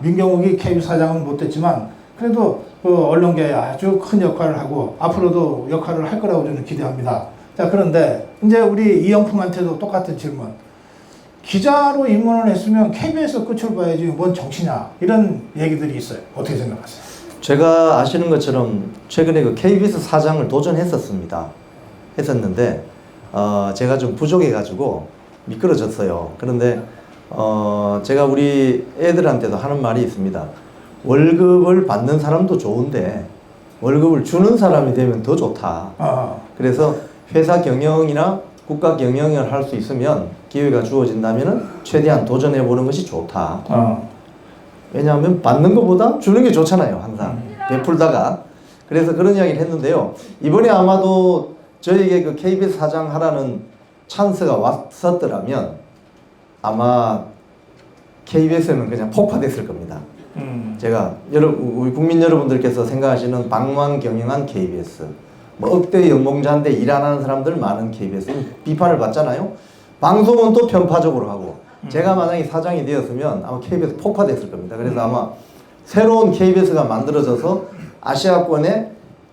민경욱이 KBS 사장은 못됐지만 그래도 그 언론계에 아주 큰 역할을 하고 앞으로도 역할을 할 거라고 저는 기대합니다. 자, 그런데 이제 우리 이영풍한테도 똑같은 질문. 기자로 입문을 했으면 KBS 끝을 봐야지 뭔 정치냐, 이런 얘기들이 있어요. 어떻게 생각하세요? 제가 아시는 것처럼 최근에 그 KBS 사장을 했었는데 제가 좀 부족해가지고 미끄러졌어요. 그런데 제가 우리 애들한테도 하는 말이 있습니다. 월급을 받는 사람도 좋은데 월급을 주는 사람이 되면 더 좋다. 그래서 회사 경영이나 국가 경영을 할 수 있으면 기회가 주어진다면 최대한 도전해보는 것이 좋다. 왜냐하면 받는 것보다 주는 게 좋잖아요. 항상 베풀다가. 그래서 그런 이야기를 했는데요. 이번에 아마도 저에게 그 KBS 사장 하라는 찬스가 왔었더라면 아마 KBS는 그냥 폭파됐을 겁니다. 제가 우리 국민 여러분들께서 생각하시는 방망경영한 KBS, 뭐 억대 연봉자인데 일 안 하는 사람들 많은 KBS 비판을 받잖아요. 방송은 또 편파적으로 하고 제가 만약에 사장이 되었으면 아마 KBS 폭파됐을 겁니다. 그래서 아마 새로운 KBS가 만들어져서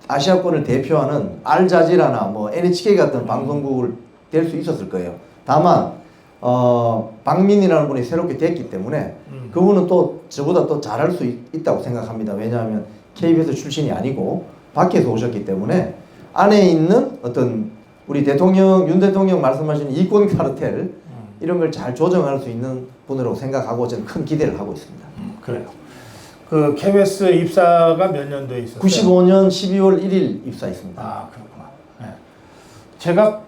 아시아권을 대표하는 알자지라나 뭐 NHK 같은 방송국을 될 수 있었을 거예요. 다만 박민이라는 분이 새롭게 됐기 때문에 그분은 또 저보다 또 잘할 수 있다고 생각합니다. 왜냐하면 KBS 출신이 아니고 밖에서 오셨기 때문에 안에 있는 어떤 우리 윤 대통령 말씀하시는 이권 카르텔 이런 걸 잘 조정할 수 있는 분으로 생각하고 저는 큰 기대를 하고 있습니다. 그래요. 그 KBS 입사가 몇 년도에 있었어요? 95년 12월 1일 입사했습니다. 아, 그렇구나. 네. 제가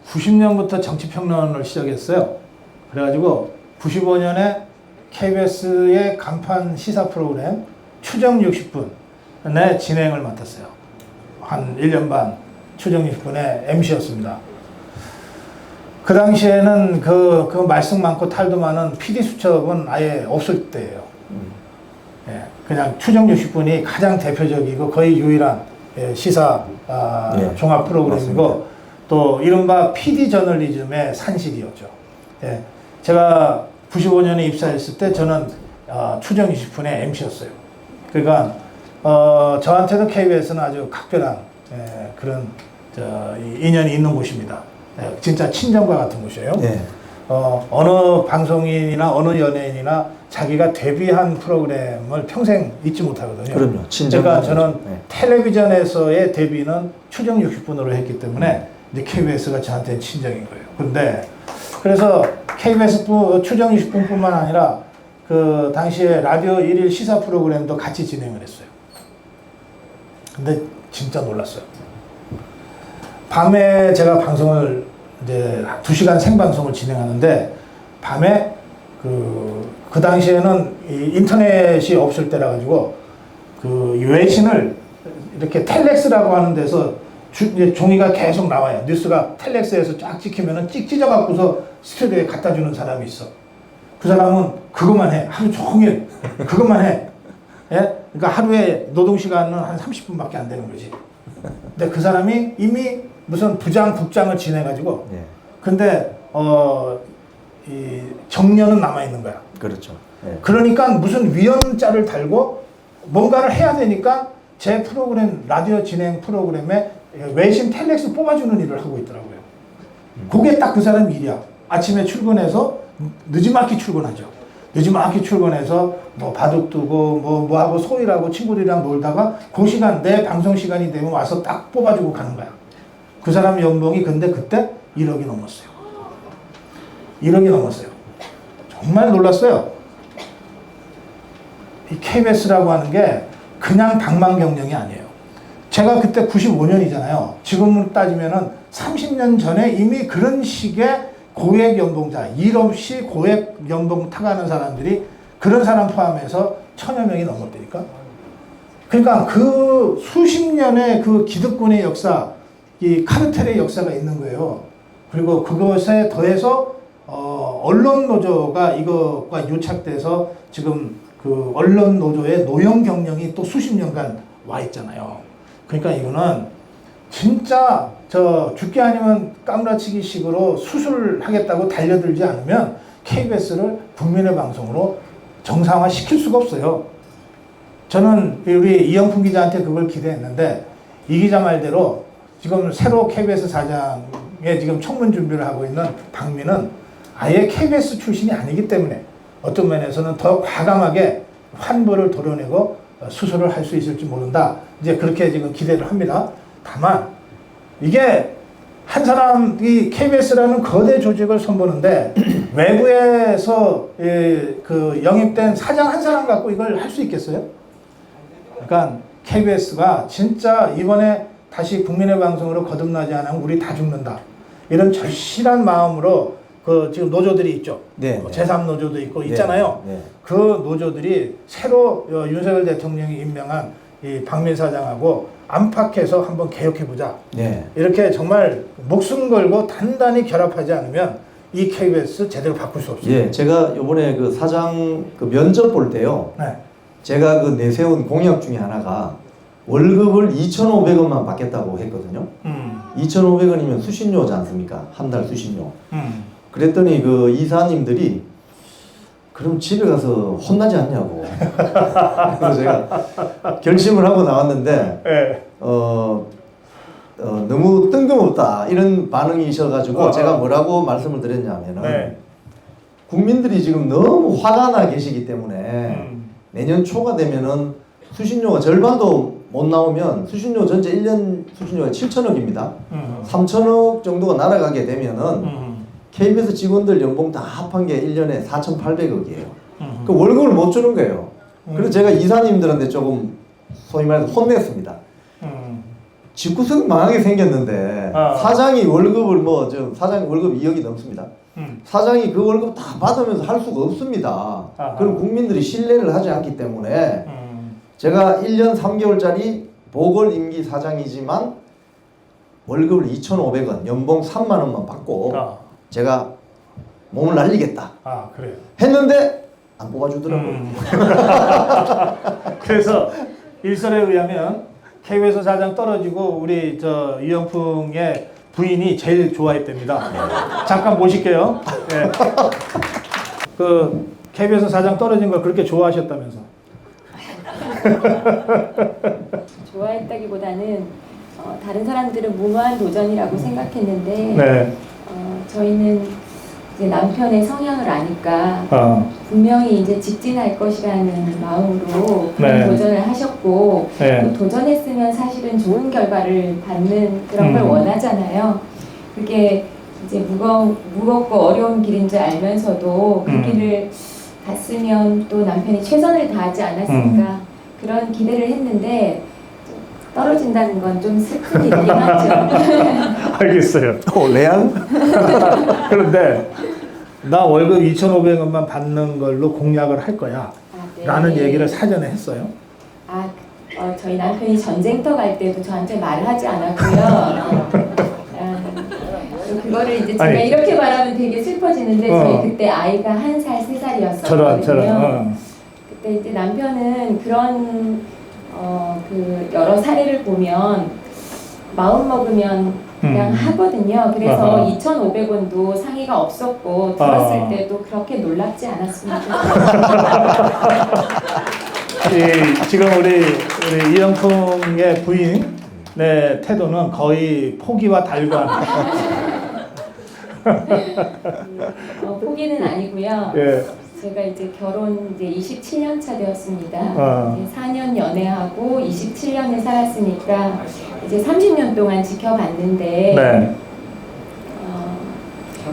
90년부터 정치평론을 시작했어요. 그래가지고 95년에 KBS의 간판 시사 프로그램 추정 60분의 진행을 맡았어요. 한 1년 반 추정 60분의 MC였습니다. 그 당시에는 그 말씀 많고 탈도 많은 PD 수첩은 아예 없을 때예요. 예, 그냥 추정 60분이 가장 대표적이고 거의 유일한 시사 종합 프로그램이고 맞습니다. 또 이른바 PD 저널리즘의 산실이었죠. 예, 제가 95년에 입사했을 때 저는 추정 20분의 MC였어요. 그러니까 저한테도 KBS는 아주 각별한 그런 인연이 있는 곳입니다. 진짜 친정과 같은 곳이에요. 네. 어느 방송인이나 어느 연예인이나 자기가 데뷔한 프로그램을 평생 잊지 못하거든요. 그럼요. 그러니까 저는 텔레비전에서의 데뷔는 추정 60분으로 했기 때문에 이제 KBS가 저한테는 친정인 거예요. 근데 그래서 KBS 추정 60분뿐만 아니라 그 당시에 라디오 1일 시사 프로그램도 같이 진행을 했어요. 근데 진짜 놀랐어요. 밤에 제가 방송을 이제 2시간 생방송을 진행하는데 밤에 그 당시에는 이 인터넷이 없을 때라 가지고 그 외신을 이렇게 텔렉스라고 하는 데서 종이가 계속 나와요. 뉴스가 텔렉스에서 쫙 찍히면은 찢어갖고서 스튜디오에 갖다 주는 사람이 있어. 그 사람은 그것만 해. 하루 종일 그것만 해. 예? 그러니까 하루에 노동시간은 한 30분밖에 안 되는 거지. 근데 그 사람이 이미 무슨 부장, 국장을 지내가지고, 예. 근데, 이 정년은 남아있는 거야. 그렇죠. 예. 그러니까 무슨 위원자를 달고 뭔가를 해야 되니까 제 프로그램, 라디오 진행 프로그램에 외신 텔렉스 뽑아주는 일을 하고 있더라고요. 그게 딱 그 사람 일이야. 아침에 출근해서 늦지막히 출근하죠. 늦지막히 출근해서 뭐 바둑 두고 뭐 하고 소일하고 친구들이랑 놀다가 그 시간 내 방송 시간이 되면 와서 딱 뽑아주고 가는 거야. 그 사람 연봉이 근데 그때 1억이 넘었어요. 1억이 넘었어요. 정말 놀랐어요. 이 KBS라고 하는 게 그냥 방망경영이 아니에요. 제가 그때 95년이잖아요. 지금으로 따지면은 30년 전에 이미 그런 식의 고액 연봉자, 일 없이 고액 연봉 타가는 사람들이 그런 사람 포함해서 1000여 명이 넘었다니까. 그러니까 그 수십 년의 그 기득권의 역사, 이 카르텔의 역사가 있는 거예요. 그리고 그것에 더해서 언론 노조가 이것과 유착돼서 지금 그 언론 노조의 노영 경영이 또 수십 년간 와 있잖아요. 그러니까 이거는 진짜 저 죽기 아니면 까무라치기 식으로 수술하겠다고 달려들지 않으면 KBS를 국민의 방송으로 정상화 시킬 수가 없어요. 저는 우리 이영풍 기자한테 그걸 기대했는데 이 기자 말대로 지금 새로 KBS 사장에 지금 청문 준비를 하고 있는 박민은 아예 KBS 출신이 아니기 때문에 어떤 면에서는 더 과감하게 환부를 도려내고 수술을 할 수 있을지 모른다. 이제 그렇게 지금 기대를 합니다. 다만 이게 한 사람이 KBS라는 거대 조직을 선보는데 외부에서 그 영입된 사장 한 사람 갖고 이걸 할 수 있겠어요? 그러니까 KBS가 진짜 이번에 다시 국민의 방송으로 거듭나지 않으면 우리 다 죽는다. 이런 절실한 마음으로 그 지금 노조들이 있죠. 네, 제3노조도 있고 있잖아요. 네. 그 노조들이 새로 윤석열 대통령이 임명한 이 박민 사장하고 안팎에서 한번 개혁해보자. 네. 이렇게 정말 목숨 걸고 단단히 결합하지 않으면 이 KBS 제대로 바꿀 수 없어요. 예, 제가 요번에 그 사장 그 면접 볼 때요. 네. 제가 그 내세운 공약 중에 하나가 월급을 2,500원만 받겠다고 했거든요. 2,500원이면 수신료지 않습니까? 한 달 수신료. 그랬더니 그 이사님들이 그럼 집에 가서 혼나지 않냐고. 그래서 제가 결심을 하고 나왔는데, 네. 너무 뜬금없다. 이런 반응이셔가지고 제가 뭐라고 말씀을 드렸냐면은, 네. 국민들이 지금 너무 화가 나 계시기 때문에 내년 초가 되면은 수신료가 절반도 못 나오면 수신료 전체 1년 수신료가 7천억입니다. 3천억 정도가 날아가게 되면은 KBS 직원들 연봉 다 합한 게 1년에 4,800억이에요. 그 월급을 못 주는 거예요. 그래서 제가 이사님들한테 조금 소위 말해서 혼냈습니다. 집구석 망하게 생겼는데 사장이 월급을 사장이 월급 2억이 넘습니다. 사장이 그 월급 다 받으면서 할 수가 없습니다. 그럼 국민들이 신뢰를 하지 않기 때문에 제가 1년 3개월짜리 보궐 임기 사장이지만 월급을 2,500원, 연봉 3만 원만 받고 제가 몸을 날리겠다. 그래요. 했는데 안 뽑아주더라고요. 그래서 일설에 의하면 KBS 사장 떨어지고 우리 저 이영풍의 부인이 제일 좋아했답니다. 잠깐 모실게요. 네. 그 KBS 사장 떨어진 걸 그렇게 좋아하셨다면서? 좋아했다기보다는 다른 사람들은 무모한 도전이라고 생각했는데 네. 저희는 이제 남편의 성향을 아니까 분명히 이제 직진할 것이라는 마음으로 그런 네. 도전을 하셨고 네. 또 도전했으면 사실은 좋은 결과를 받는 그런 걸 원하잖아요. 그게 이제 무겁고 어려운 길인 줄 알면서도 그 길을 갔으면 또 남편이 최선을 다하지 않았을까 그런 기대를 했는데 떨어진다는 건 좀 슬픈 일이긴 하죠. 알겠어요. 레알? 그런데 나 월급 2,500원만 받는 걸로 공약을 할 거야. 네. 라는 얘기를 사전에 했어요. 저희 남편이 전쟁터 갈 때도 저한테 말을 하지 않았고요. 그거를 이제 제가 이렇게 말하면 되게 슬퍼지는데 저희 그때 아이가 1살, 3살이었어요. 저런. 그때 이제 남편은 그런 그 여러 사례를 보면 마음 먹으면 그냥 하거든요. 그래서 2,500원도 상의가 없었고 들었을 때도 그렇게 놀랍지 않았습니다. 지금 우리 이영풍의 부인의 태도는 거의 포기와 달관. 포기는 아니고요. 예. 제가 이제 결혼 이제 27년 차 되었습니다. 이제 4년 연애하고 27년을 살았으니까 이제 30년 동안 지켜봤는데 네.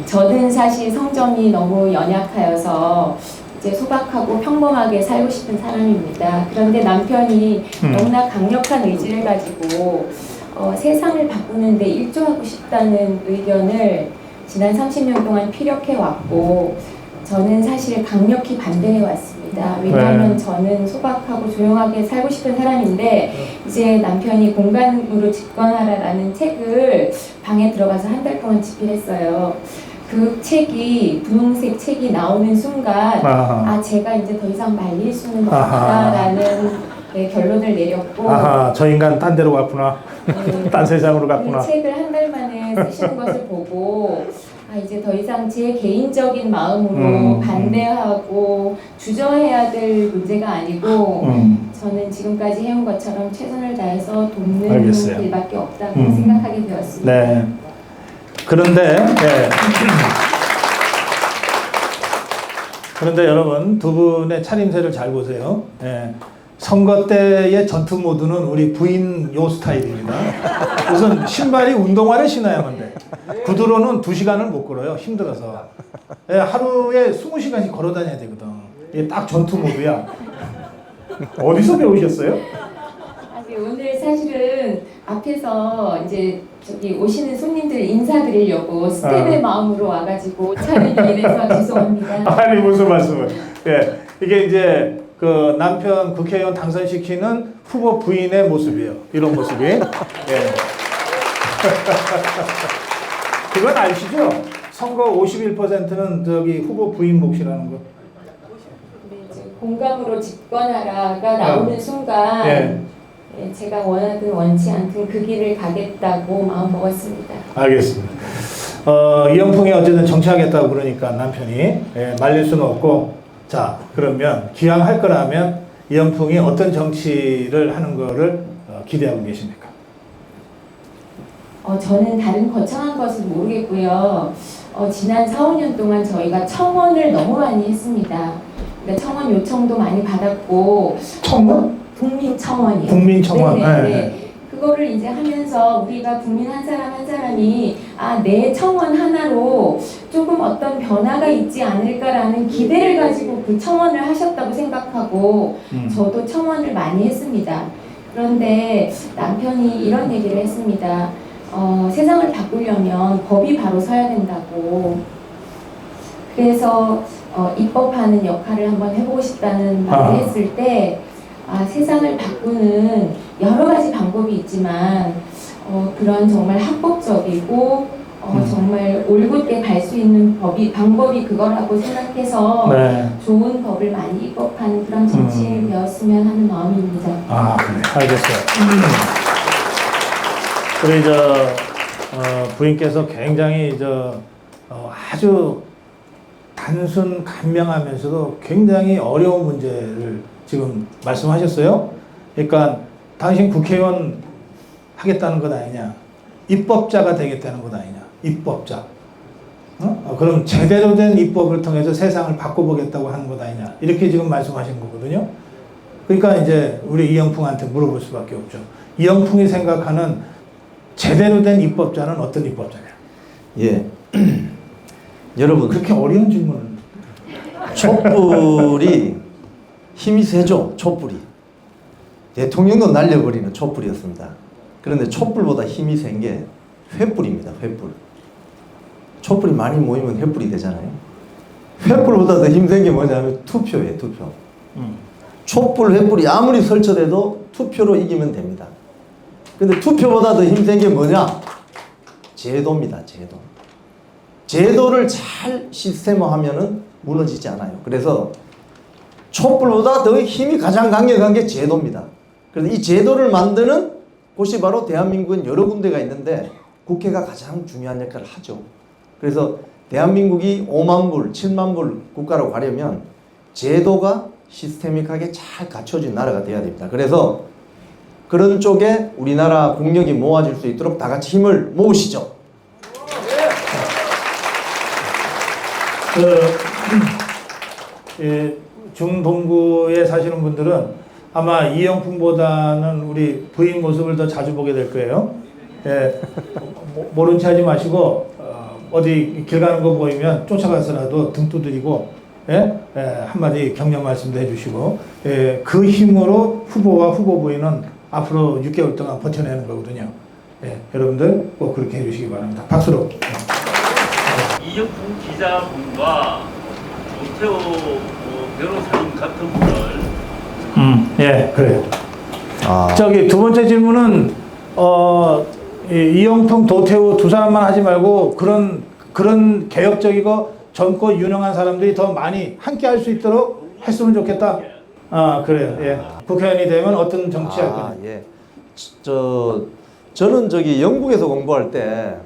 저는 사실 성정이 너무 연약하여서 이제 소박하고 평범하게 살고 싶은 사람입니다. 그런데 남편이 너무나 강력한 의지를 가지고 세상을 바꾸는데 일조하고 싶다는 의견을 지난 30년 동안 피력해 왔고 저는 사실 강력히 반대해 왔습니다. 왜냐하면 저는 소박하고 조용하게 살고 싶은 사람인데 이제 남편이 공간으로 집권하라라는 책을 방에 들어가서 한 달 동안 집필했어요. 그 책이 분홍색 책이 나오는 순간 제가 이제 더 이상 말릴 수는 없다라는 결론을 내렸고 저 인간 딴 데로 갔구나. 딴 세상으로 갔구나. 그 책을 한 달 만에 쓰시는 것을 보고 이제 더 이상 제 개인적인 마음으로 반대하고 주저해야 될 문제가 아니고 저는 지금까지 해온 것처럼 최선을 다해서 돕는 알겠어요. 길밖에 없다고 생각하게 되었습니다. 네. 그런데 그런데 여러분 두 분의 차림새를 잘 보세요. 선거 때의 전투 모드는 우리 부인 요 스타일입니다. 우선 신발이 운동화를 신어야만 돼. 구두로는 2시간을 못 걸어요. 힘들어서. 하루에 20시간씩 걸어 다녀야 되거든. 이게 딱 전투 모드야. 어디서 배우셨어요? 오늘 사실은 앞에서 이제 저기 오시는 손님들 인사드리려고 스텝의 마음으로 와가지고 차례를 인해서 죄송합니다. 아니 무슨 말씀을? 이게 이제 그 남편 국회의원 당선시키는 후보 부인의 모습이에요. 이런 모습이. 그건 아시죠? 선거 51%는 저기 후보 부인 몫이라는 거. 공감으로 집권하라가 나오는 순간 제가 원하든 원치 않든 그 길을 가겠다고 마음 먹었습니다. 알겠습니다. 이영풍이 어쨌든 정치하겠다고 그러니까 남편이 말릴 수는 없고 자 그러면 기왕 할 거라면 이영풍이 어떤 정치를 하는 거를 기대하고 계십니까? 저는 다른 거창한 것은 모르겠고요. 지난 4, 5년 동안 저희가 청원을 너무 많이 했습니다. 그러니까 청원 요청도 많이 받았고 청원? 국민청원이요. 국민청원. 그거를 이제 하면서 우리가 국민 한 사람 한 사람이 내 청원 하나로 조금 어떤 변화가 있지 않을까라는 기대를 가지고 그 청원을 하셨다고 생각하고 저도 청원을 많이 했습니다. 그런데 남편이 이런 얘기를 했습니다. 세상을 바꾸려면 법이 바로 서야 된다고. 그래서 입법하는 역할을 한번 해보고 싶다는 말을 했을 때 세상을 바꾸는 여러 가지 방법이 있지만 그런 정말 합법적이고 정말 올곧게 갈 수 있는 방법이 그거라고 생각해서 좋은 법을 많이 입법하는 그런 정치인이 되었으면 하는 마음입니다. 그래. 알겠어요. 우리 부인께서 굉장히 아주 단순 간명하면서도 굉장히 어려운 문제를 지금 말씀하셨어요. 그러니까 당신 국회의원 하겠다는 것 아니냐, 입법자가 되겠다는 것 아니냐, 입법자. 그럼 제대로 된 입법을 통해서 세상을 바꿔보겠다고 하는 것 아니냐, 이렇게 지금 말씀하신 거거든요. 그러니까 이제 우리 이영풍한테 물어볼 수밖에 없죠. 이영풍이 생각하는 제대로 된 입법자는 어떤 입법자냐? 여러분 그렇게 어려운 질문을. 촛불이 힘이 세죠. 촛불이 대통령도 날려버리는 촛불이었습니다. 그런데 촛불보다 힘이 센 게 횃불입니다. 횃불. 촛불이 많이 모이면 횃불이 되잖아요. 횃불보다 더 힘센 게 뭐냐면 투표예요. 투표. 촛불 횃불이 아무리 설쳐돼도 투표로 이기면 됩니다. 근데 투표보다 더 힘센 게 뭐냐? 제도입니다. 제도. 제도를 잘 시스템화하면은 무너지지 않아요. 그래서 촛불보다 더 힘이 가장 강력한 게 제도입니다. 그래서 이 제도를 만드는 곳이 바로 대한민국은 여러 군데가 있는데 국회가 가장 중요한 역할을 하죠. 그래서 대한민국이 5만 불, 7만 불 국가로 가려면 제도가 시스테믹하게 잘 갖춰진 나라가 돼야 됩니다. 그래서 그런 쪽에 우리나라 국력이 모아질 수 있도록 다 같이 힘을 모으시죠. 중동부에 사시는 분들은 아마 이영풍보다는 우리 부인 모습을 더 자주 보게 될 거예요. 예, 모른 체 하지 마시고 어디 길 가는 거 보이면 쫓아가서라도 등 두드리고 한마디 격려 말씀도 해주시고 그 힘으로 후보와 후보 부인은 앞으로 6개월 동안 버텨내는 거거든요. 여러분들 꼭 그렇게 해주시기 바랍니다. 박수로. 이영풍 기자분과 조태호 변호사님 같은 분을 예, 그래요. 저기 두 번째 질문은 이영풍, 도태우 두 사람만 하지 말고 그런 개혁적이고 젊고 유능한 사람들이 더 많이 함께 할 수 있도록 했으면 좋겠다. 그래요. 예. 국회의원이 되면 어떤 정치할 거냐? 예. 저는 저기 영국에서 공부할 때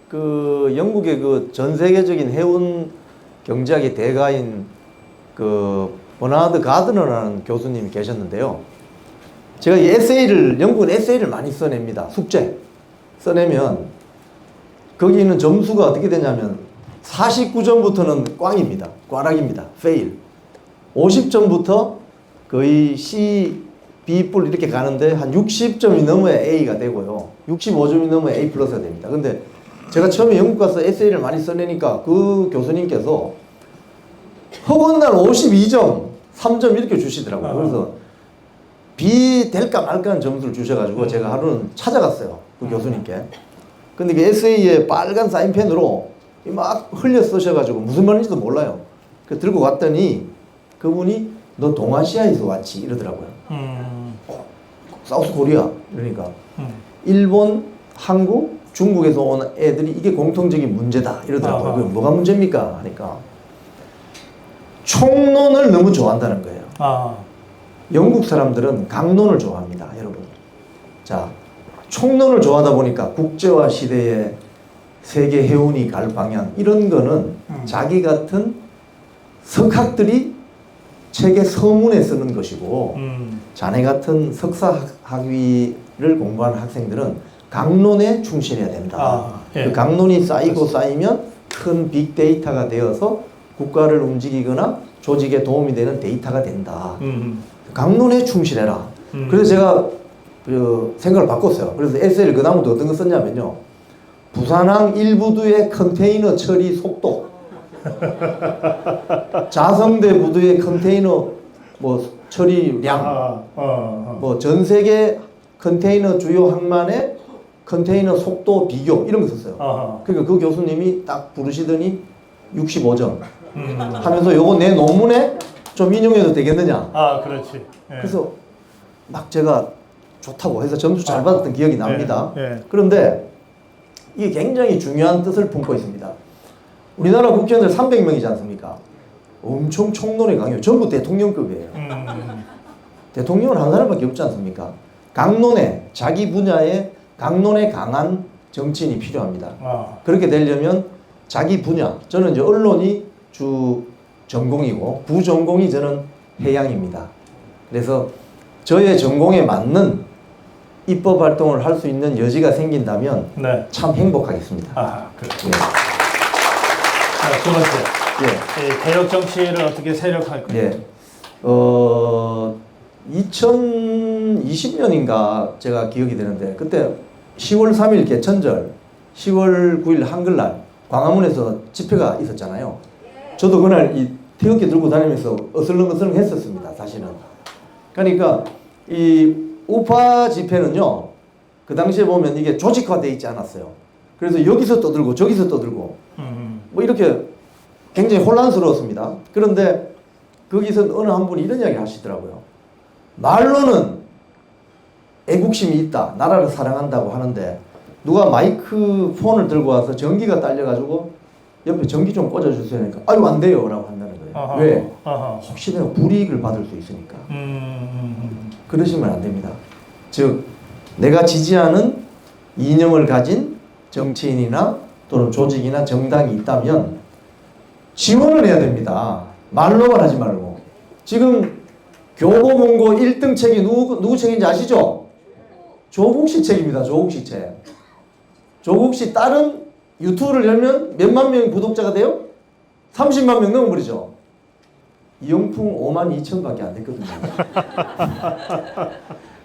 그 영국의 그 전 세계적인 해운 경제학의 대가인 그 버나드 가드너라는 교수님이 계셨는데요. 제가 이 영국은 에세이를 많이 써냅니다. 숙제 써내면 거기 있는 점수가 어떻게 되냐면 49점부터는 꽝입니다. 꽈락입니다. fail. 50점부터 거의 C, B 뿔 이렇게 가는데 한 60점이 넘어야 A가 되고요. 65점이 넘어야 A 플러스가 됩니다. 근데 제가 처음에 영국 가서 에세이를 많이 써내니까 그 교수님께서 허건날 52점, 3점 이렇게 주시더라고요. 그래서 B 될까 말까 하는 점수를 주셔가지고 제가 하루는 찾아갔어요. 그 교수님께. 근데 그 에세이에 빨간 사인펜으로 막 흘려 쓰셔가지고 무슨 말인지도 몰라요. 그 들고 갔더니 그분이 너 동아시아에서 왔지 이러더라고요. 사우스 코리아 그러니까 일본, 한국, 중국에서 온 애들이 이게 공통적인 문제다 이러더라고요. 그게 뭐가 문제입니까? 하니까 총론을 너무 좋아한다는 거예요. 영국 사람들은 강론을 좋아합니다, 여러분. 자, 총론을 좋아하다 보니까 국제화 시대에 세계 해운이 갈 방향 이런 거는 자기 같은 석학들이 책의 서문에 쓰는 것이고 자네 같은 석사 학위를 공부하는 학생들은 강론에 충실해야 된다. 그 강론이 쌓이고 쌓이면 큰 빅데이터가 되어서 국가를 움직이거나 조직에 도움이 되는 데이터가 된다. 강론에 충실해라. 그래서 제가 생각을 바꿨어요. 그래서 에세이를 그 다음부터 어떤 거 썼냐면요. 부산항 1부두의 컨테이너 처리 속도, 자성대 부두의 컨테이너 처리량, 전 세계 컨테이너 주요 항만의 컨테이너 속도 비교 이런 거 썼어요. 그러니까 그 교수님이 딱 부르시더니 65점 하면서 요거 내 논문에 좀 인용해도 되겠느냐. 그렇지. 그래서 막 제가 좋다고 해서 점수 잘 받았던 기억이 납니다. 그런데 이게 굉장히 중요한 뜻을 품고 있습니다. 우리나라 국회의원들 300명이지 않습니까? 엄청 총론에 강해요. 전부 대통령급이에요. 대통령은 한 사람밖에 없지 않습니까? 강론에, 자기 분야에 강론에 강한 정치인이 필요합니다. 그렇게 되려면 자기 분야, 저는 이제 언론이 주 전공이고 부전공이 저는 해양입니다. 그래서 저의 전공에 맞는 입법 활동을 할 수 있는 여지가 생긴다면 참 행복하겠습니다. 그렇죠. 두 번째, 개혁 정치를 어떻게 세력할 거예요? 2020년인가 제가 기억이 되는데 그때 10월 3일 개천절, 10월 9일 한글날 광화문에서 집회가 있었잖아요. 저도 그날 이 태극기 들고 다니면서 어슬렁어슬렁 했었습니다. 사실은. 그러니까 이 우파 집회는요. 그 당시에 보면 이게 조직화되어 있지 않았어요. 그래서 여기서 떠들고 저기서 떠들고 뭐 이렇게 굉장히 혼란스러웠습니다. 그런데 거기서 어느 한 분이 이런 이야기 하시더라고요. 말로는 애국심이 있다. 나라를 사랑한다고 하는데 누가 마이크폰을 들고 와서 전기가 딸려가지고 옆에 전기 좀 꽂아주세요. 하니까 아유 안 돼요 라고 한다는 거예요. 아하. 왜? 아하. 혹시 내가 불이익을 받을 수 있으니까. 그러시면 안 됩니다. 즉 내가 지지하는 이념을 가진 정치인이나 또는 조직이나 정당이 있다면 지원을 해야 됩니다. 말로만 하지 말고. 지금 교보문고 1등 책이 누구 책인지 아시죠? 조국 씨 책입니다. 조국 씨 책. 조국 씨 딸은 유튜브를 열면 몇만 명의 구독자가 돼요? 30만 명 넘어버리죠. 이영풍 5만 2천밖에 안 됐거든요.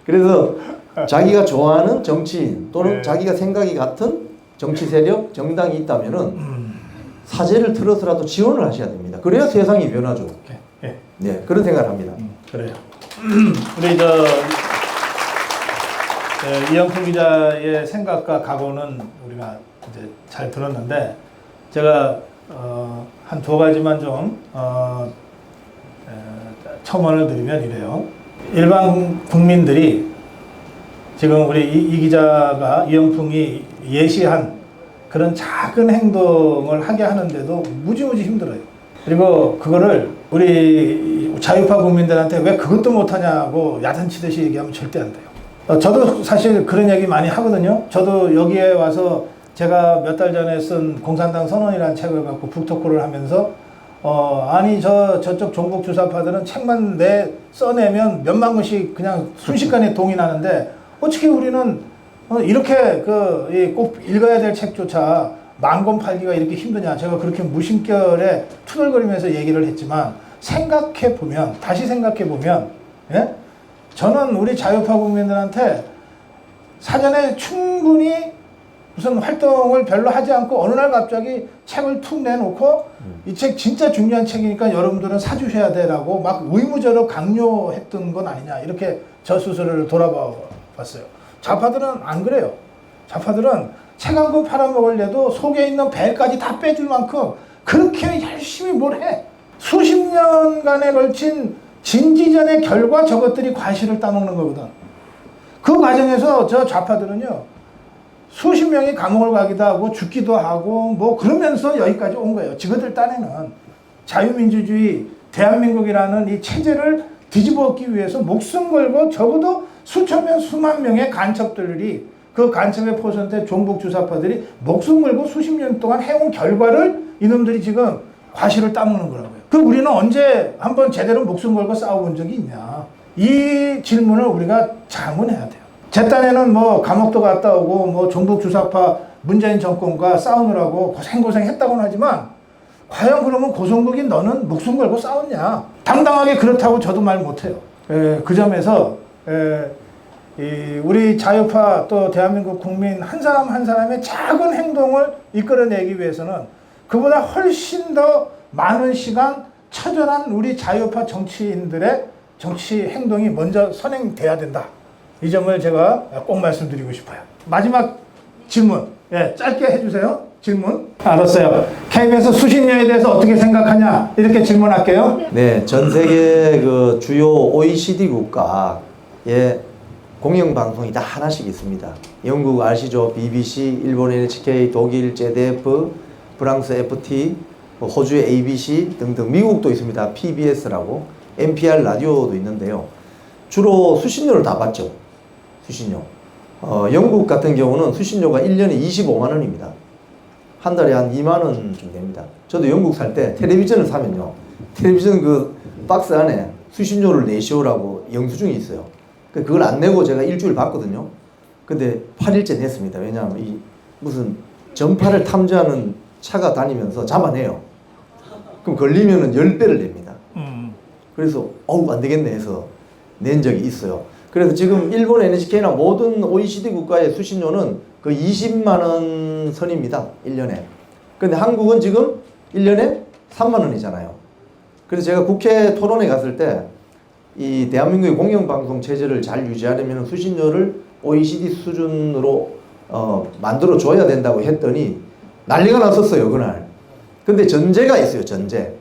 그래서 자기가 좋아하는 정치인 또는 자기가 생각이 같은 정치 세력, 정당이 있다면은 사제를 틀어서라도 지원을 하셔야 됩니다. 그래야 세상이 변하죠. 네, 그런 생각을 합니다. 그래요. 우리 이영풍 기자의 생각과 각오는 우리가 이제 잘 들었는데 제가 한 두 가지만 좀 첨언을 드리면 이래요. 일반 국민들이 지금 우리 이 기자가 이영풍이 예시한 그런 작은 행동을 하게 하는데도 무지무지 힘들어요. 그리고 그거를 우리 자유파 국민들한테 왜 그것도 못하냐고 야단치듯이 얘기하면 절대 안 돼요. 저도 사실 그런 얘기 많이 하거든요. 저도 여기에 와서 제가 몇 달 전에 쓴 공산당 선언이라는 책을 갖고 북토크를 하면서 아니 저쪽 종북 주사파들은 책만 써내면 몇만 권씩 그냥 순식간에 동의하는데 어떻게 우리는 이렇게 꼭 읽어야 될 책조차 10,000권 팔기가 이렇게 힘드냐. 제가 그렇게 무심결에 투덜거리면서 얘기를 했지만 다시 생각해 보면 예? 저는 우리 자유파 국민들한테 사전에 충분히 무슨 활동을 별로 하지 않고 어느 날 갑자기 책을 툭 내놓고 이 책 진짜 중요한 책이니까 여러분들은 사주셔야 되라고 막 의무적으로 강요했던 건 아니냐 이렇게 저 스스로를 돌아봐 봤어요. 좌파들은 안 그래요. 좌파들은 책 한 권 팔아먹으려도 속에 있는 배까지 다 빼줄 만큼 그렇게 열심히 뭘 해. 수십 년간에 걸친 진지전의 결과 저것들이 과실을 따먹는 거거든. 그 과정에서 저 좌파들은요. 수십 명이 감옥을 가기도 하고 죽기도 하고 뭐 그러면서 여기까지 온 거예요. 지그들 딴에는 자유민주주의 대한민국이라는 이 체제를 뒤집어엎기 위해서 목숨 걸고 적어도 수천 명 수만 명의 간첩들이 그 간첩의 포선대 종북 주사파들이 목숨 걸고 수십 년 동안 해온 결과를 이놈들이 지금 과실을 따먹는 거라고요. 그 우리는 언제 한번 제대로 목숨 걸고 싸워본 적이 있냐. 이 질문을 우리가 자문해야 돼요. 제 딴에는 뭐 감옥도 갔다 오고 뭐 종북 주사파 문재인 정권과 싸우느라고 고생 했다고는 하지만 과연 그러면 고성국인 너는 목숨 걸고 싸웠냐. 당당하게 그렇다고 저도 말 못해요. 그 점에서 우리 자유파 또 대한민국 국민 한 사람 한 사람의 작은 행동을 이끌어내기 위해서는 그보다 훨씬 더 많은 시간 처절한 우리 자유파 정치인들의 정치 행동이 먼저 선행돼야 된다. 이 점을 제가 꼭 말씀드리고 싶어요. 마지막 질문, 짧게 해주세요. 질문. 알았어요. KBS 수신료에 대해서 어떻게 생각하냐 이렇게 질문할게요. 네, 전 세계 그 주요 OECD 국가의 공영방송이 다 하나씩 있습니다. 영국 아시죠? BBC, 일본 NHK, 독일 ZDF, 프랑스 FT, 호주 ABC 등등. 미국도 있습니다. PBS라고. NPR 라디오도 있는데요. 주로 수신료를 다 받죠. 수신료. 영국 같은 경우는 수신료가 1년에 25만 원입니다. 한 달에 한 2만 원 좀 됩니다. 저도 영국 살 때 텔레비전을 사면요. 텔레비전 그 박스 안에 수신료를 내시오라고 영수증이 있어요. 그걸 안 내고 제가 일주일 봤거든요. 근데 8일째 냈습니다. 왜냐하면 이 무슨 전파를 탐지하는 차가 다니면서 잡아내요. 그럼 걸리면은 10배를 냅니다. 그래서 안 되겠네 해서 낸 적이 있어요. 그래서 지금 일본 NHK나 모든 OECD 국가의 수신료는 그 20만 원 선입니다. 1년에. 근데 한국은 지금 1년에 3만 원이잖아요. 그래서 제가 국회 토론회 갔을 때 이 대한민국의 공영방송 체제를 잘 유지하려면 수신료를 OECD 수준으로 만들어 줘야 된다고 했더니 난리가 났었어요, 그날. 근데 전제가 있어요, 전제.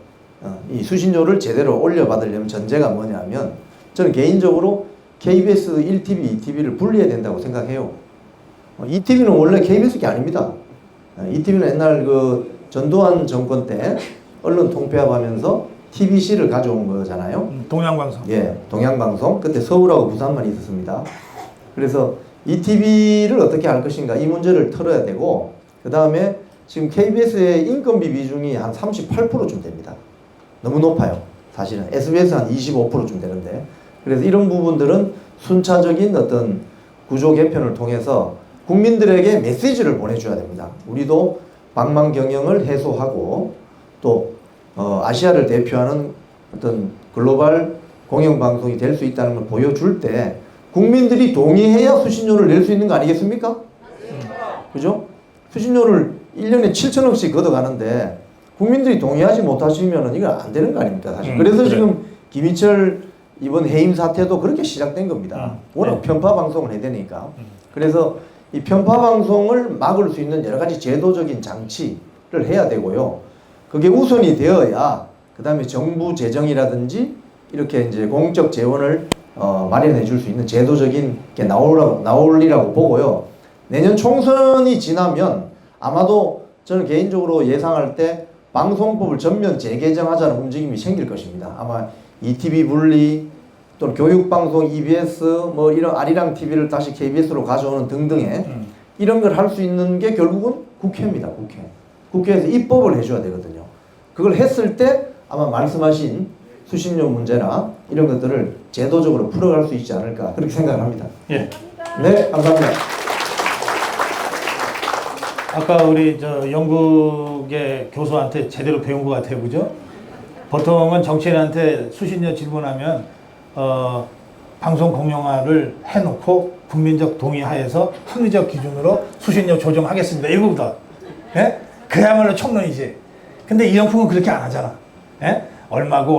이 수신료를 제대로 올려받으려면 전제가 뭐냐면 저는 개인적으로 KBS 1TV, 2TV를 분리해야 된다고 생각해요. 2TV는 원래 KBS 게 아닙니다. ETV는 옛날 그 전두환 정권 때 언론 통폐합하면서 TBC를 가져온 거잖아요. 동양방송. 예, 동양방송. 그때 서울하고 부산만 있었습니다. 그래서 ETV를 어떻게 할 것인가 이 문제를 털어야 되고, 그 다음에 지금 KBS의 인건비 비중이 한 38%쯤 됩니다. 너무 높아요. 사실은 SBS 한 25%쯤 되는데, 그래서 이런 부분들은 순차적인 어떤 구조 개편을 통해서 국민들에게 메시지를 보내줘야 됩니다. 우리도 방만 경영을 해소하고 또 아시아를 대표하는 어떤 글로벌 공영방송이 될 수 있다는 걸 보여줄 때 국민들이 동의해야 수신료를 낼 수 있는 거 아니겠습니까? 그죠? 수신료를 1년에 7천억씩 걷어가는데 국민들이 동의하지 못하시면 이건 안 되는 거 아닙니까? 사실. 그래서 그래. 지금 김희철 이번 해임 사태도 그렇게 시작된 겁니다. 워낙 편파 방송을 해야 되니까. 그래서 이 편파 방송을 막을 수 있는 여러 가지 제도적인 장치를 해야 되고요. 그게 우선이 되어야 그 다음에 정부 재정이라든지 이렇게 이제 공적 재원을 마련해 줄 수 있는 제도적인 게 나오리라고 보고요. 내년 총선이 지나면 아마도 저는 개인적으로 예상할 때 방송법을 전면 재개정하자는 움직임이 생길 것입니다. 아마 ETV 분리 또는 교육방송 EBS 뭐 이런 아리랑 TV를 다시 KBS로 가져오는 등등의 이런 걸 할 수 있는 게 결국은 국회입니다. 국회에서 입법을 해줘야 되거든요. 그걸 했을 때 아마 말씀하신 수신료 문제나 이런 것들을 제도적으로 풀어갈 수 있지 않을까 그렇게 생각을 합니다. 예. 네, 감사합니다. 아까 우리 저 영국의 교수한테 제대로 배운 것 같아요, 그죠? 보통은 정치인한테 수신료 질문하면 방송 공영화를 해놓고 국민적 동의하에서 합리적 기준으로 수신료 조정하겠습니다. 이거보다 예? 그야말로 총론이지. 근데 이영풍은 그렇게 안 하잖아. 예? 얼마고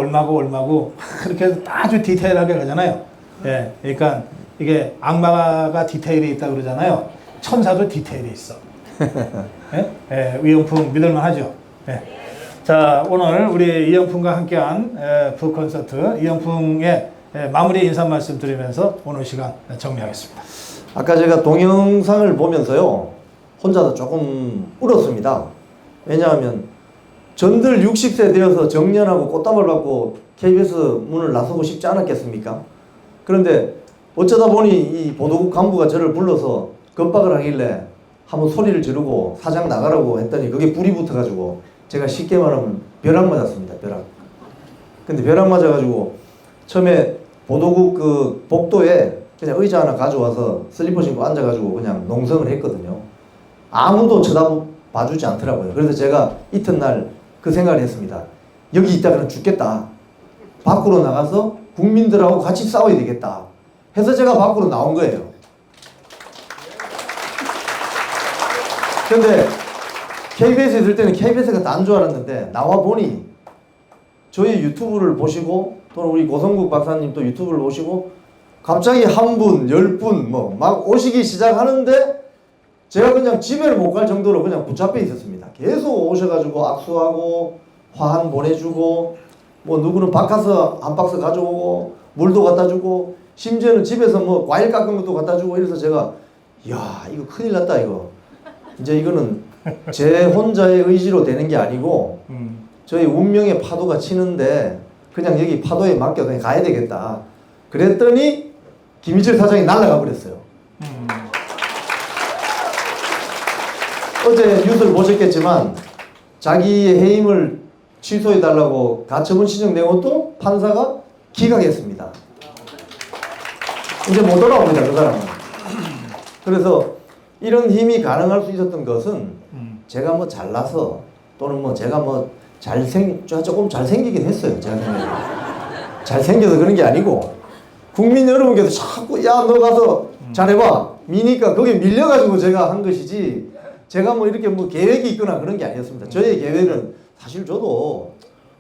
그렇게 해서 아주 디테일하게 가잖아요. 예, 그러니까 이게 악마가 디테일이 있다 그러잖아요. 천사도 디테일이 있어. 예? 예, 이영풍 믿을만 하죠. 예. 자, 오늘 우리 이영풍과 함께한 북콘서트 이영풍의 마무리 인사 말씀 드리면서 오늘 시간 정리하겠습니다. 아까 제가 동영상을 보면서요 혼자도 조금 울었습니다. 왜냐하면 전들 60세 되어서 정년하고 꽃다발 받고 KBS 문을 나서고 싶지 않았겠습니까? 그런데 어쩌다 보니 이 보도국 간부가 저를 불러서 겁박을 하길래 한번 소리를 지르고 사장 나가라고 했더니 그게 불이 붙어가지고 제가 쉽게 말하면 벼락 맞았습니다. 벼락. 근데 벼락 맞아가지고 처음에 보도국 그 복도에 그냥 의자 하나 가져와서 슬리퍼 신고 앉아가지고 그냥 농성을 했거든요. 아무도 쳐다봐주지 않더라고요. 그래서 제가 이튿날 그 생각을 했습니다. 여기 있다가는 죽겠다. 밖으로 나가서 국민들하고 같이 싸워야 되겠다. 해서 제가 밖으로 나온 거예요. 근데 KBS에 있을 때는 KBS가 난 줄 알았는데 나와 보니 저희 유튜브를 보시고 또는 우리 고성국 박사님도 유튜브를 보시고 갑자기 한 분, 10분 뭐 막 오시기 시작하는데 제가 그냥 집에를 못 갈 정도로 그냥 붙잡혀 있었습니다. 계속 오셔가지고 악수하고 화한 보내주고 뭐 누구는 밥 가서 한 박스 가져오고 물도 갖다 주고 심지어는 집에서 뭐 과일 깎은 것도 갖다 주고 이래서 제가 이야 이거 큰일 났다 이거 이제 이거는 제 혼자의 의지로 되는 게 아니고 저희 운명의 파도가 치는데 그냥 여기 파도에 맡겨 그냥 가야 되겠다. 그랬더니 김희철 사장이 날아가 버렸어요. 어제 뉴스를 보셨겠지만 자기의 해임을 취소해달라고 가처분 신청 내온 것도 판사가 기각했습니다. 이제 못 돌아옵니다, 그 사람은. 그래서 이런 힘이 가능할 수 있었던 것은 제가 뭐 잘나서 또는 뭐 제가 뭐 조금 잘생기긴 했어요. 제가 생각해요. 잘생겨서 그런 게 아니고 국민 여러분께서 자꾸 야 너 가서 잘해봐 미니까 거기에 밀려가지고 제가 한 것이지 제가 뭐 이렇게 뭐 계획이 있거나 그런 게 아니었습니다. 저의 계획은 사실 저도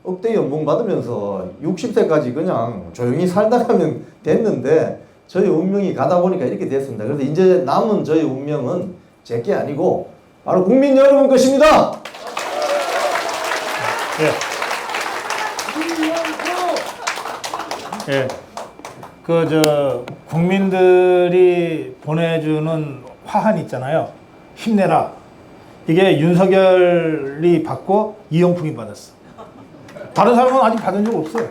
억대 연봉 받으면서 60세까지 그냥 조용히 살다 가면 됐는데 저희 운명이 가다 보니까 이렇게 됐습니다. 그래서 이제 남은 저희 운명은 제게 아니고 바로 국민 여러분 것입니다. 예. 예. 국민들이 보내주는 화환 있잖아요. 힘내라. 이게 윤석열이 받고 이영풍이 받았어. 다른 사람은 아직 받은 적 없어요.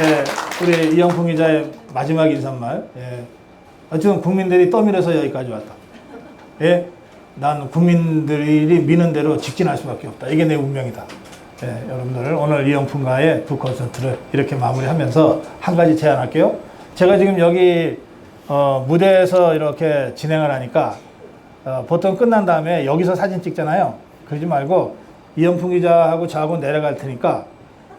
예, 우리 이영풍 기자의 마지막 인사말. 예. 어쨌든 국민들이 떠밀어서 여기까지 왔다. 예, 난 국민들이 미는 대로 직진할 수밖에 없다. 이게 내 운명이다. 예, 여러분들 오늘 이영풍과의 북콘서트를 이렇게 마무리하면서 한 가지 제안할게요. 제가 지금 여기 무대에서 이렇게 진행을 하니까 보통 끝난 다음에 여기서 사진 찍잖아요. 그러지 말고 이영풍 기자하고 저하고 내려갈 테니까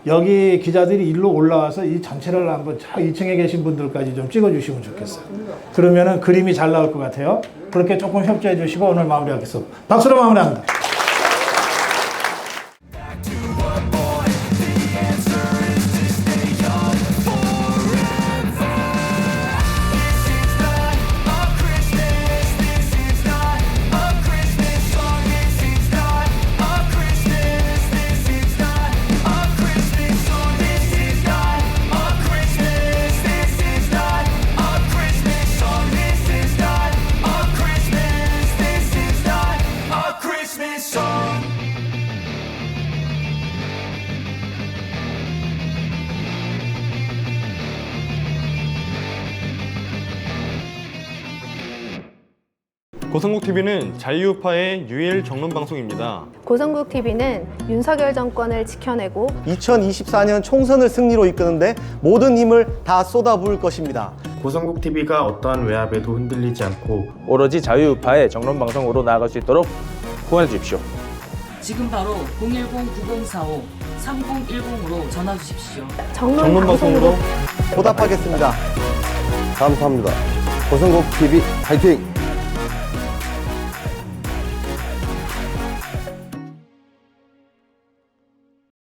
여기 기자들이 일로 올라와서 이 전체를 한번 저 2층에 계신 분들까지 좀 찍어주시면 좋겠어요. 그러면은 그림이 잘 나올 것 같아요. 그렇게 조금 협조해 주시고 오늘 마무리하겠습니다. 박수로 마무리합니다. 고성국TV는 자유우파의 유일 정론 방송입니다. 고성국TV는 윤석열 정권을 지켜내고 2024년 총선을 승리로 이끄는데 모든 힘을 다 쏟아부을 것입니다. 고성국TV가 어떠한 외압에도 흔들리지 않고 오로지 자유우파의 정론 방송으로 나아갈 수 있도록 후원해 주십시오. 지금 바로 010-9045-3010으로 전화 주십시오. 정론 방송으로 보답하겠습니다. 감사합니다. 고성국TV 화이팅!